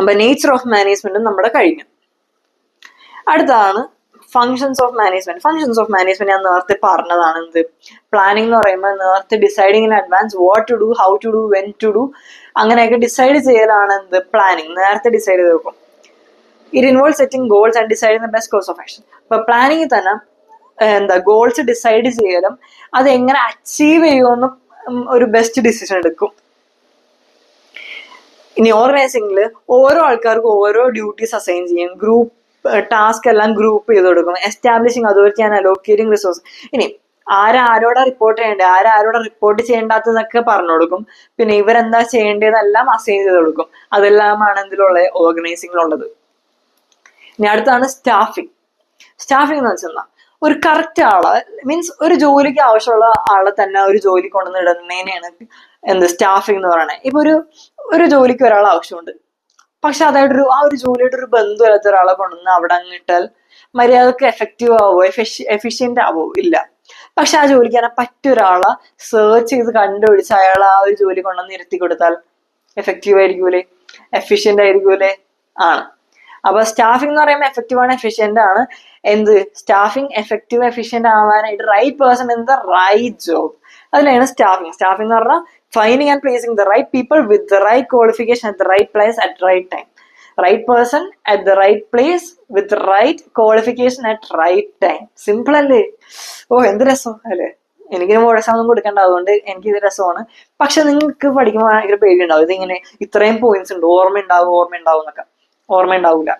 അപ്പൊ നേച്ചർ ഓഫ് മാനേജ്മെന്റ് നമ്മുടെ കഴിഞ്ഞു. അടുത്താണ് functions of management. Functions of management ഞാൻ നേരത്തെ പറഞ്ഞതാണ്. എന്ത് പ്ലാനിങ് എന്ന് പറയുമ്പോൾ നേരത്തെ deciding in advance what to do, how to do, when to do, അങ്ങനെയൊക്കെ ഡിസൈഡ് ചെയ്യലാണ് എന്ത് പ്ലാനിങ്. നേരത്തെ ഡിസൈഡ് ചെയ്ത് വെക്കും. It involve setting goals and deciding the best course of action. ഇപ്പൊ പ്ലാനിങ്ങിൽ തന്നെ ഗോൾസ് ഡിസൈഡ് ചെയ്യലും അത് എങ്ങനെ അച്ചീവ് ചെയ്യുമെന്ന് ഒരു ബെസ്റ്റ് ഡിസിഷൻ എടുക്കും. ഇനി ഓർഗനൈസിംഗിൽ ഓരോ ആൾക്കാർക്കും ഓരോ ഡ്യൂട്ടീസ് അസൈൻ ചെയ്യും, ഗ്രൂപ്പ് ടാസ്ക് എല്ലാം ഗ്രൂപ്പ് ചെയ്ത് കൊടുക്കും. Establishing authority and allocating resource. ഇനി ആരോടാ റിപ്പോർട്ട് ചെയ്യേണ്ടത്, ആരോടാ റിപ്പോർട്ട് ചെയ്യേണ്ടാത്തതെന്നൊക്കെ പറഞ്ഞു കൊടുക്കും. പിന്നെ ഇവരെന്താ ചെയ്യേണ്ടതെല്ലാം അസൈൻ ചെയ്ത് കൊടുക്കും. അതെല്ലാമാണ് എന്തിലുള്ള ഓർഗനൈസിംഗിലുള്ളത്. ഇനി അടുത്താണ് സ്റ്റാഫിംഗ്. സ്റ്റാഫിംഗ് എന്ന് വെച്ചാൽ ഒരു കറക്റ്റ് ആള്, മീൻസ് ഒരു ജോലിക്ക് ആവശ്യമുള്ള ആളെ തന്നെ ഒരു ജോലി കൊണ്ടുവന്ന് ഇടുന്നതിനെയാണ് സ്റ്റാഫിംഗ് എന്ന് പറയുന്നത്. ഇപ്പൊ ഒരു ജോലിക്ക് ഒരാൾ ആവശ്യമുണ്ട്, പക്ഷെ അതായിട്ടൊരു ആ ഒരു ജോലിയായിട്ട് ഒരു ബന്ധമില്ലാത്ത ഒരാളെ കൊണ്ടുവന്ന് അവിടെ അങ്ങിട്ടാൽ മര്യാദക്ക് എഫക്റ്റീവ് ആവോ, എഫിഷ്യന്റ് ആവോ? ഇല്ല. പക്ഷെ ആ ജോലിക്ക് തന്നെ പറ്റൊരാളെ സെർച്ച് ചെയ്ത് കണ്ടുപിടിച്ച് അയാൾ ആ ഒരു ജോലി കൊണ്ടുവന്ന് ഇരുത്തി കൊടുത്താൽ എഫക്റ്റീവ് ആയിരിക്കൂലേ, എഫിഷ്യന്റ് ആയിരിക്കൂലേ? ആണ്. അപ്പൊ സ്റ്റാഫിംഗ് എന്ന് പറയുമ്പോൾ എഫക്റ്റീവ് ആണ്, എഫിഷ്യന്റ് ആണ്. സ്റ്റാഫിംഗ് എഫക്റ്റീവ് എഫിഷ്യന്റ് ആവാനായിട്ട് right person in the right job, അതിലാണ് സ്റ്റാഫിംഗ്. സ്റ്റാഫിംഗ് എന്ന് പറഞ്ഞാൽ finding and placing the right people with the right qualification at the right place at the right time. Right person at the right place with the right qualification at right time. Simple അല്ലേ? എന്ത് രസം അല്ലേ? എനിക്ക് exam ഒന്നും കൊടുക്കേണ്ട, അതുകൊണ്ട് എനിക്ക് ഇത് രസമാണ്. പക്ഷെ നിങ്ങൾക്ക് പഠിക്കുമ്പോൾ ഭയങ്കര പേടിയുണ്ടാവും. ഇതിങ്ങനെ ഇത്രയും പോയിന്റ്സ് ഉണ്ട്, ഓർമ്മ ഉണ്ടാവും എന്നൊക്കെ. ഓർമ്മ ഉണ്ടാവില്ല.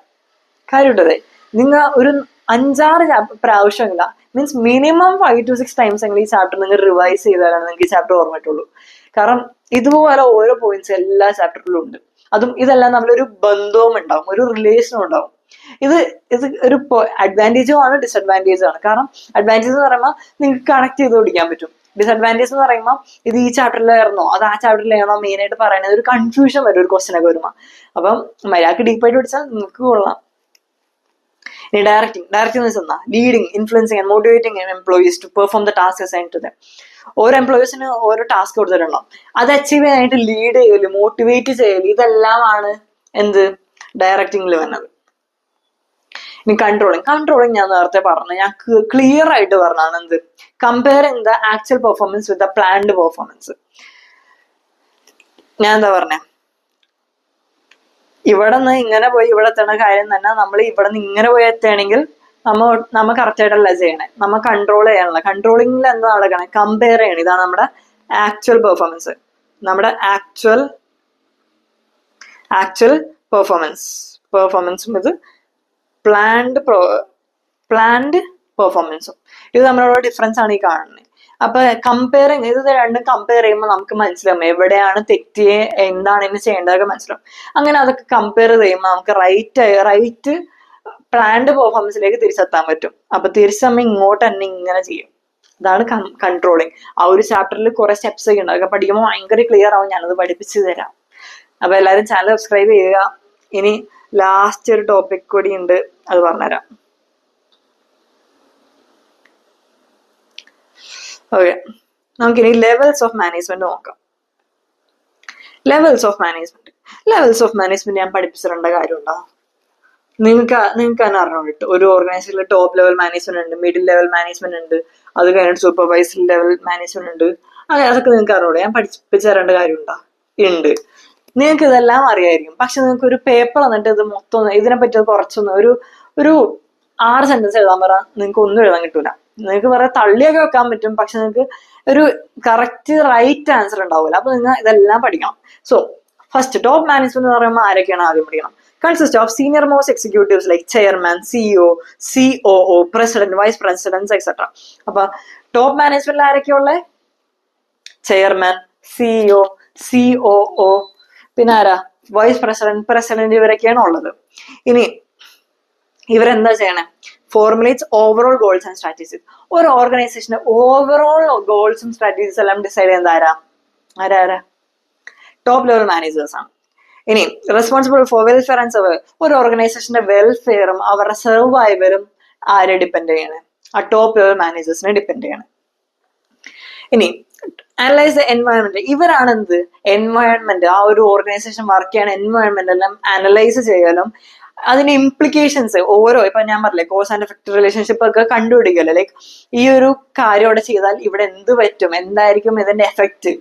കാര്യമുണ്ടതേ, നിങ്ങൾ ഒരു 5-6 പ്രാവശ്യമില്ല, മീൻസ് മിനിമം 5 to 6 ടൈംസ് എങ്കിലും ഈ ചാപ്റ്റർ നിങ്ങൾ റിവൈസ് ചെയ്താലാണ് നിങ്ങൾക്ക് ഈ ചാപ്റ്റർ ഓർമ്മയിട്ടുള്ളൂ. കാരണം ഇതുപോലെ ഓരോ പോയിന്റ്സ് എല്ലാ ചാപ്റ്ററിലും ഉണ്ട്. ഇതെല്ലാം നമ്മളൊരു ബന്ധവും ഉണ്ടാവും, ഒരു റിലേഷനും ഉണ്ടാവും. ഇത് ഒരു അഡ്വാൻറ്റേജും ആണ്, ഡിസഡ്വാൻറ്റേജും ആണ്. കാരണം അഡ്വാൻറ്റേജ് എന്ന് പറയുമ്പോൾ നിങ്ങൾക്ക് കണക്ട് ചെയ്ത് പഠിക്കാൻ പറ്റും. ഡിസഡ്വാൻറ്റേജ് എന്ന് പറയുമ്പോൾ ഇത് ഈ ചാപ്റ്ററിലായിരുന്നോ അത് ആ ചാപ്റ്ററിലാണോ മെയിൻ ആയിട്ട് പറയുന്നത്, ഒരു കൺഫ്യൂഷൻ വരും ഒരു ക്വസ്റ്റൻ ഒക്കെ വരുമ്പോൾ. അപ്പം മര്യാദക്ക് ഡീപ്പായിട്ട് പഠിച്ചാൽ നിങ്ങൾക്ക് കൊള്ളാം. ഇനി ഡയറക്റ്റിംഗ് എന്ന് വെച്ചാൽ leading, influencing and motivating employees to perform the task assigned to them. ഓരോ എംപ്ലോയീസിന് ഓരോ ടാസ്ക് കൊടുത്തിട്ടുണ്ടാവും, അത് അച്ചീവ് ചെയ്യാനായിട്ട് ലീഡ് ചെയ്യല്, മോട്ടിവേറ്റ് ചെയ്യല്, ഇതെല്ലാമാണ് ഡയറക്റ്റിംഗിൽ വരുന്നത്. ഇനി കൺട്രോളിങ് ഞാൻ നേരത്തെ പറഞ്ഞു, ഞാൻ ക്ലിയർ ആയിട്ട് പറഞ്ഞാണ് comparing the actual performance with the planned performance. ഞാൻ എന്താ പറഞ്ഞേ, ഇവിടെ നിന്ന് ഇങ്ങനെ പോയി ഇവിടെ എത്തണ കാര്യം തന്നെ നമ്മൾ ഇവിടെ നിന്ന് ഇങ്ങനെ പോയി എത്തുകയാണെങ്കിൽ നമ്മ കറക്റ്റ് ആയിട്ടല്ല ചെയ്യണേ, നമ്മ കൺട്രോൾ ചെയ്യാനുള്ള. കൺട്രോളിങ്ങിൽ എന്താ നടക്കണേ, കമ്പയർ ചെയ്യണം. ഇതാണ് നമ്മുടെ ആക്ച്വൽ പെർഫോമൻസ്, നമ്മുടെ ആക്ച്വൽ പെർഫോമൻസും ഇത് പ്ലാൻഡ് പെർഫോമൻസും ഇത് നമ്മളുള്ള ഡിഫറൻസ് ആണ് ഈ കാണുന്നത്. അപ്പൊ കമ്പയറിങ്, ഇത് രണ്ടും കമ്പയർ ചെയ്യുമ്പോൾ നമുക്ക് മനസ്സിലാവും എവിടെയാണ് തെറ്റിയെ, എന്താണ് ഇനി ചെയ്യേണ്ടതൊക്കെ മനസ്സിലാവും. അങ്ങനെ അതൊക്കെ കമ്പയർ ചെയ്യുമ്പോൾ നമുക്ക് റൈറ്റ് പ്ലാൻഡ് പെർഫോമൻസിലേക്ക് തിരിച്ചെത്താൻ പറ്റും. അപ്പൊ തിരിച്ചമ്മ ഇങ്ങോട്ട് തന്നെ ഇങ്ങനെ ചെയ്യും. ഇതാണ് കൺട്രോളിങ്. ആ ഒരു ചാപ്റ്ററിൽ കുറെ സ്റ്റെപ്സ് ഒക്കെ ഉണ്ട്, അതൊക്കെ പഠിക്കുമ്പോൾ ഭയങ്കര ക്ലിയർ ആവും. ഞാനത് പഠിപ്പിച്ചു തരാം. അപ്പൊ എല്ലാവരും ചാനൽ സബ്സ്ക്രൈബ് ചെയ്യുക. ഇനി ലാസ്റ്റ് ഒരു ടോപ്പിക് കൂടി ഉണ്ട്, അത് പറഞ്ഞുതരാം. ഓക്കെ, നമുക്കിനി ലെവൽസ് ഓഫ് മാനേജ്മെന്റ് നോക്കാം. ലെവൽസ് ഓഫ് മാനേജ്മെന്റ് ഞാൻ പഠിപ്പിച്ചിട്ടുണ്ട കാര്യമുണ്ടോ? നിങ്ങൾക്ക് തന്നെ അറിഞ്ഞോട്ട് ഒരു ഓർഗനൈസേഷനിൽ ടോപ്പ് ലെവൽ മാനേജ്മെന്റ് ഉണ്ട്, മിഡിൽ ലെവൽ മാനേജ്മെന്റ് ഉണ്ട്, അത് കഴിഞ്ഞിട്ട് സൂപ്പർവൈസറി ലെവൽ മാനേജ്മെന്റ് ഉണ്ട്, അങ്ങനെ അതൊക്കെ നിങ്ങൾക്ക് അറിഞ്ഞൂടെ? ഞാൻ പഠിപ്പിച്ചു തരേണ്ട കാര്യമുണ്ടോ? ഉണ്ട്. നിങ്ങൾക്ക് ഇതെല്ലാം അറിയായിരിക്കും. പക്ഷെ നിങ്ങൾക്ക് ഒരു പേപ്പർ വന്നിട്ട് ഇത് മൊത്തം ഇതിനെപ്പറ്റി കുറച്ചൊന്നും ഒരു 6 സെന്റൻസ് എഴുതാൻ പറ, നിങ്ങൾക്ക് ഒന്നും എഴുതാൻ കിട്ടൂല. നിങ്ങൾക്ക് വേറെ തള്ളിയൊക്കെ വെക്കാൻ പറ്റും, പക്ഷെ നിങ്ങൾക്ക് ഒരു കറക്റ്റ് റൈറ്റ് ആൻസർ ഉണ്ടാവില്ല. അപ്പൊ നിങ്ങൾ ഇതെല്ലാം പഠിക്കണം. സോ ഫസ്റ്റ് ടോപ്പ് മാനേജ്മെന്റ് എന്ന് പറയുമ്പോൾ ആരൊക്കെയാണ് ആദ്യം പഠിക്കണം? Consists of senior most executives like chairman, CEO, COO, president, vice presidents, etc. അപ്പൊ ടോപ്പ് മാനേജ്മെന്റിൽ ആരൊക്കെയുള്ള? ചെയർമാൻ, സിഇഒ, COO, പിന്നെ ആരാ? വൈസ് പ്രസിഡന്റ്, ഇവരൊക്കെയാണ് ഉള്ളത്. ഇനി ഇവരെന്താ ചെയ്യണേ? ഫോർമുലേറ്റ്സ് ഓവറോൾ ഗോൾസ് ആൻഡ് സ്ട്രാറ്റജീസ്. ഒരു ഓർഗനൈസേഷന്റെ ഓവറോൾ ഗോൾസും സ്ട്രാറ്റജീസ് എല്ലാം ഡിസൈഡ് ചെയ്യുന്നത് ആരാ? ടോപ്പ് ലെവൽ മാനേജേഴ്സ് ആണ്. ഇനി responsible for welfare and survival. ഒരു ഓർഗനൈസേഷന്റെ വെൽഫെയറും അവരുടെ സർവൈവലും ആരെ ഡിപ്പെൻഡ് ചെയ്യണേ? ആ ടോപ്പ് ലെവൽ മാനേജേഴ്സിനെ ഡിപ്പെൻഡ് ചെയ്യണം. ഇനി അനലൈസ് ദ എൻവയോൺമെന്റ്. ഇവരാണ് എന്ത്? എൻവയോൺമെന്റ്, ആ ഒരു ഓർഗനൈസേഷൻ വർക്ക് ചെയ്യണ എൻവയോൺമെന്റ് എല്ലാം അനലൈസ് ചെയ്യാനും അതിന്റെ ഇംപ്ലിക്കേഷൻസ് ഓരോ, ഇപ്പൊ ഞാൻ പറഞ്ഞില്ലേ കോസ് ആൻഡ് എഫക്ട് റിലേഷൻഷിപ്പ് ഒക്കെ കണ്ടുപിടിക്കല്ലോ. ലൈക്ക് ഈ ഒരു കാര്യം ഇവിടെ ചെയ്താൽ ഇവിടെ എന്ത് പറ്റും, എന്തായിരിക്കും ഇതിന്റെ എഫക്റ്റ്,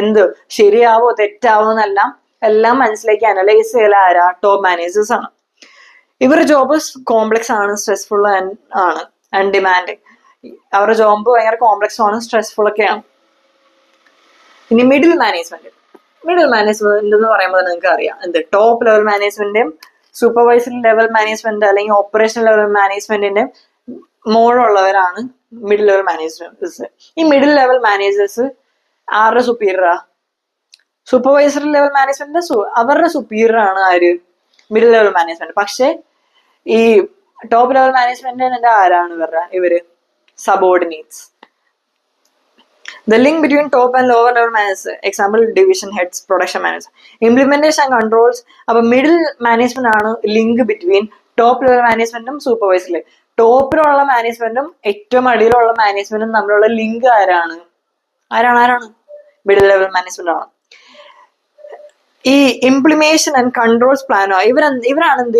എന്ത് ശരിയാവോ തെറ്റാവോ എന്നെല്ലാം മനസ്സിലേക്ക് അനലൈസ് ചെയ്യല ആരാ? ടോപ്പ് മാനേജേഴ്സ് ആണ്. ഇവരുടെ ജോബ് കോംപ്ലക്സ് ആണ്, സ്ട്രെസ്ഫുൾ ആണ്, ആൻഡ് ഡിമാൻഡിങ്. അവരുടെ ജോബ് ഭയങ്കര കോംപ്ലക്സ് ആണ്, സ്ട്രെസ്ഫുൾ ഒക്കെയാണ്. ഇനി മിഡിൽ മാനേജ്മെന്റ് എന്ന് പറയുമ്പോൾ നിങ്ങൾക്ക് അറിയാം എന്ത്? ടോപ്പ് ലെവൽ മാനേജ്മെന്റിന്റെയും സൂപ്പർവൈസറി ലെവൽ മാനേജ്മെന്റ് അല്ലെങ്കിൽ ഓപ്പറേഷണൽ ലെവൽ മാനേജ്മെന്റിന്റെ മോളുള്ളവരാണ് മിഡിൽ ലെവൽ മാനേജേഴ്സ്. ഈ മിഡിൽ ലെവൽ മാനേജേഴ്സ് ആരുടെ സുപ്പീരിയറാ? സൂപ്പർവൈസറി ലെവൽ മാനേജ്മെന്റിന്റെ അവരുടെ സുപ്പീരിയർ ആണ് ആര്? Middle level management. പക്ഷെ ഈ ടോപ്പ് ലെവൽ മാനേജ്മെന്റിന്റെ ആരാണ് ഇവര്? Subordinates. The link between top and lower level managers, example division heads, production managers. Implementation and controls. അപ്പൊ മിഡിൽ മാനേജ്മെന്റ് ആണ് ലിങ്ക് ബിറ്റ്വീൻ ടോപ്പ് ലെവൽ മാനേജ്മെന്റും സൂപ്പർവൈസറിലെ. ടോപ്പിലുള്ള മാനേജ്മെന്റും ഏറ്റവും അടിയിലുള്ള മാനേജ്മെന്റും തമ്മിലുള്ള ലിങ്ക് ആരാണ്? മിഡിൽ ലെവൽ മാനേജ്മെന്റ് ആണ്. ഈ ഇംപ്ലിമേഷൻ ആൻഡ് കൺട്രോൾസ് പ്ലാനോ ഇവരാണ് എന്ത്?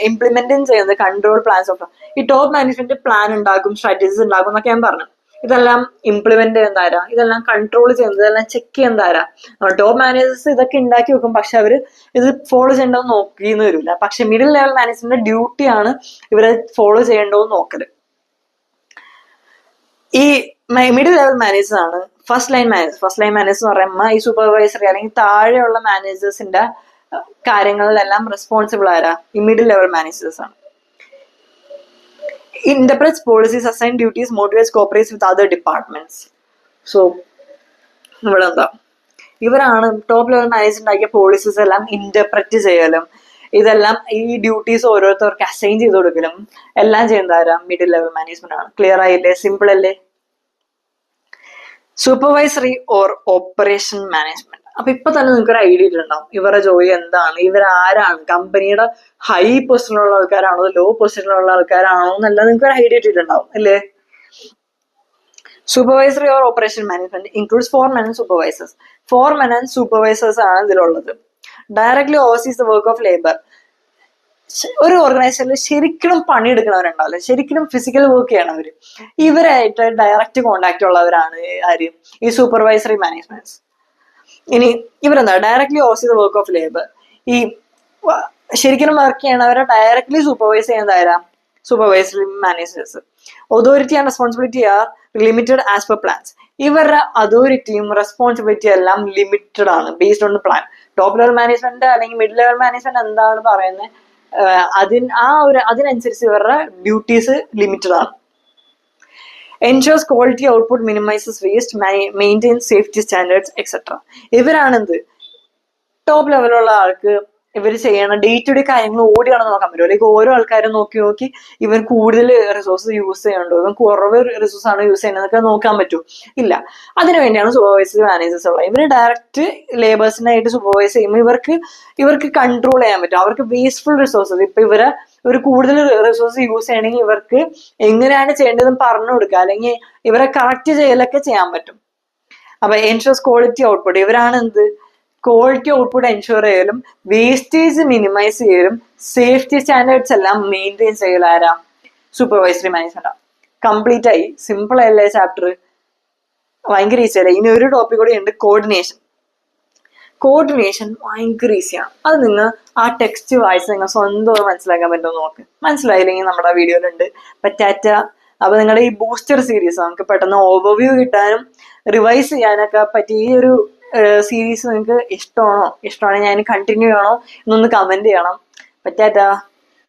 ഇംപ്ലിമെന്റിങ് ചെയ്യുന്നത് കൺട്രോൾ പ്ലാൻസ് ഒക്കെ. ഈ ടോപ്പ് മാനേജ്മെന്റ് പ്ലാൻ ഉണ്ടാക്കും, സ്ട്രാറ്റജീസ് ഉണ്ടാക്കും എന്നൊക്കെ ഞാൻ പറഞ്ഞു. ഇതെല്ലാം ഇംപ്ലിമെന്റ് ചെയ്യുന്നതാരാ? ഇതെല്ലാം കൺട്രോൾ ചെയ്യുന്നത്, ഇതെല്ലാം ചെക്ക് ചെയ്യുന്നതാരാ? ടോപ്പ് മാനേജേഴ്സ് ഇതൊക്കെ ഉണ്ടാക്കി വെക്കും, പക്ഷെ അവര് ഇത് ഫോളോ ചെയ്യേണ്ടതെന്ന് നോക്കിയെന്ന് വരില്ല. പക്ഷെ മിഡിൽ ലെവൽ മാനേജ്മെന്റിന്റെ ഡ്യൂട്ടിയാണ് ഇവരെ ഫോളോ ചെയ്യേണ്ടതെന്ന് നോക്കല്. ഈ മിഡിൽ ലെവൽ മാനേജേഴ്സ് ആണ് ഫസ്റ്റ് ലൈൻ മാനേജേഴ്സ് എന്ന് പറയുമ്പോൾ ഈ സൂപ്പർവൈസറി അല്ലെങ്കിൽ താഴെയുള്ള മാനേജേഴ്സിന്റെ കാര്യങ്ങളിലെല്ലാം റെസ്പോൺസിബിൾ ആരാ? ഈ മിഡിൽ ലെവൽ മാനേജേഴ്സ് ആണ്. Interprets policies, assign duties, motivates, cooperates with other departments. So ഇവിടെ എന്താ? ഇവരാണ് ടോപ്പ് ലെവൽ മാനേജർ ഉണ്ടാക്കിയ പോളിസീസ് എല്ലാം ഇന്റർപ്രറ്റ് ചെയ്യലും ഇതെല്ലാം ഈ ഡ്യൂട്ടീസ് ഓരോരുത്തർക്ക് അസൈൻ ചെയ്ത് കൊടുക്കലും എല്ലാം ചെയ്യുന്നത് ആരാ? മിഡിൽ ലെവൽ മാനേജ്മെന്റ് ആണ്. ക്ലിയർ ആയില്ലേ? സിമ്പിൾ അല്ലേ? Supervisory or operation management. അപ്പൊ ഇപ്പൊ തന്നെ നിങ്ങൾക്ക് ഒരു ഐഡിയ ഇട്ടുണ്ടാവും ഇവരുടെ ജോലി എന്താണ്, ഇവരാരാണ്, കമ്പനിയുടെ ഹൈ പൊസിഷനിലുള്ള ആൾക്കാരാണോ ലോ പൊസിഷനിലുള്ള ആൾക്കാരാണോ എന്നെല്ലാം നിങ്ങൾക്ക് ഒരു ഐഡിയ ഇട്ടിട്ടുണ്ടാവും അല്ലേ? Supervisory or operation management includes foreman and supervisors. Foreman and supervisors ആണ് ഇതിലുള്ളത്. Directly oversees the work of labour. ഒരു ഓർഗനൈസേഷനിൽ ശരിക്കും പണിയെടുക്കുന്നവരുണ്ടാവില്ല, ശരിക്കും ഫിസിക്കൽ വർക്ക് ചെയ്യണവര്, ഇവരായിട്ട് ഡയറക്റ്റ് കോണ്ടാക്ട് ഉള്ളവരാണ് ആര്? ഈ സൂപ്പർവൈസറി മാനേജ്മെന്റ്. ഇനി ഇവരെന്താ? Directly oversee the work of labour. ഈ ശരിക്കും വർക്ക് ചെയ്യണവരെ ഡയറക്ട്ലി സൂപ്പർവൈസ് ചെയ്യുന്നത് ആരാ? Supervisory managers. Authority and responsibility are limited as per plans. ഇവരുടെ അതോറിറ്റിയും റെസ്പോൺസിബിലിറ്റി എല്ലാം ലിമിറ്റഡ് ആണ് based on the plan. Top level management അല്ലെങ്കിൽ മിഡിൽ ലെവൽ മാനേജ്മെന്റ് എന്താണ് പറയുന്നത് അതിനനുസരിച്ച് ഇവരുടെ ഡ്യൂട്ടീസ് ലിമിറ്റഡ് ആണ്. Ensures quality output, minimizes waste, maintains safety standards, etc. ഇവരാണെന്ത്? ടോപ്പ് ലെവലുള്ള ആൾക്ക് ഇവർ ചെയ്യണം ഡേ ടു ഡേ കാര്യങ്ങൾ ഓടിയാണെന്ന് നോക്കാൻ പറ്റുമോ? ലൈക്ക് ഓരോ ആൾക്കാരും നോക്കി ഇവർ കൂടുതൽ റിസോഴ്സ് യൂസ് ചെയ്യണ്ടോ, ഇവൻ കുറവ് റിസോഴ്സ് ആണ് യൂസ് ചെയ്യുന്നതൊക്കെ നോക്കാൻ പറ്റുമോ? ഇല്ല. അതിനുവേണ്ടിയാണ് സൂപ്പർവൈസറി മാനേജേഴ്സ് ഉള്ളത്. ഇവർ ഡയറക്റ്റ് ലേബേഴ്സിനായിട്ട് സൂപ്പർവൈസ് ചെയ്യുമ്പോൾ ഇവർക്ക് കൺട്രോൾ ചെയ്യാൻ പറ്റും. അവർക്ക് വേസ്റ്റ്ഫുൾ റിസോഴ്സസ്, ഇപ്പൊ ഇവർ കൂടുതൽ റിസോഴ്സ് യൂസ് ചെയ്യണമെങ്കിൽ ഇവർക്ക് എങ്ങനെയാണ് ചെയ്യേണ്ടതെന്ന് പറഞ്ഞു കൊടുക്കുക, അല്ലെങ്കിൽ ഇവരെ കറക്റ്റ് ചെയ്യലൊക്കെ ചെയ്യാൻ പറ്റും. അപ്പൊ എൻഷുവേഴ്സ് ക്വാളിറ്റി ഔട്ട്പുട്ട്. ഇവരാണ് എന്ത്? ക്വാളിറ്റി ഔട്ട്പുട്ട് എൻഷുർ ചെയ്യലും വേസ്റ്റേജ് മിനിമൈസ് ചെയ്യലും സേഫ്റ്റി സ്റ്റാൻഡേർഡ്സ് എല്ലാം മെയിൻറ്റെയിൻ ചെയ്യലാരാ? Supervisory management. കംപ്ലീറ്റ് ആയി. സിമ്പിൾ അല്ലേ ചാപ്റ്റർ? ഭയങ്കര ഈസിയല്ല. ഇനി ഒരു ടോപ്പിക് കൂടി ഉണ്ട്, കോർഡിനേഷൻ. കോർഡിനേഷൻ ഭയങ്കര ഈസിയാണ്. അത് നിങ്ങൾ ആ ടെക്സ്റ്റ് വായിച്ച് നിങ്ങൾ സ്വന്തം മനസ്സിലാക്കാൻ പറ്റുമോ നോക്ക്. മനസ്സിലായില്ലെങ്കിൽ നമ്മുടെ വീഡിയോയിലുണ്ട് പറ്റാറ്റ. അപ്പൊ നിങ്ങളുടെ ഈ ബൂസ്റ്റർ സീരീസ് നമുക്ക് പെട്ടെന്ന് ഓവർവ്യൂ കിട്ടാനും റിവൈസ് ചെയ്യാനൊക്കെ പറ്റി ഈ ഒരു സീരീസ് നിങ്ങൾക്ക് ഇഷ്ടമാണെങ്കിൽ ഞാൻ കണ്ടിന്യൂ ചെയ്യണോ എന്നൊന്ന് കമന്റ് ചെയ്യണം. പറ്റാറ്റാ.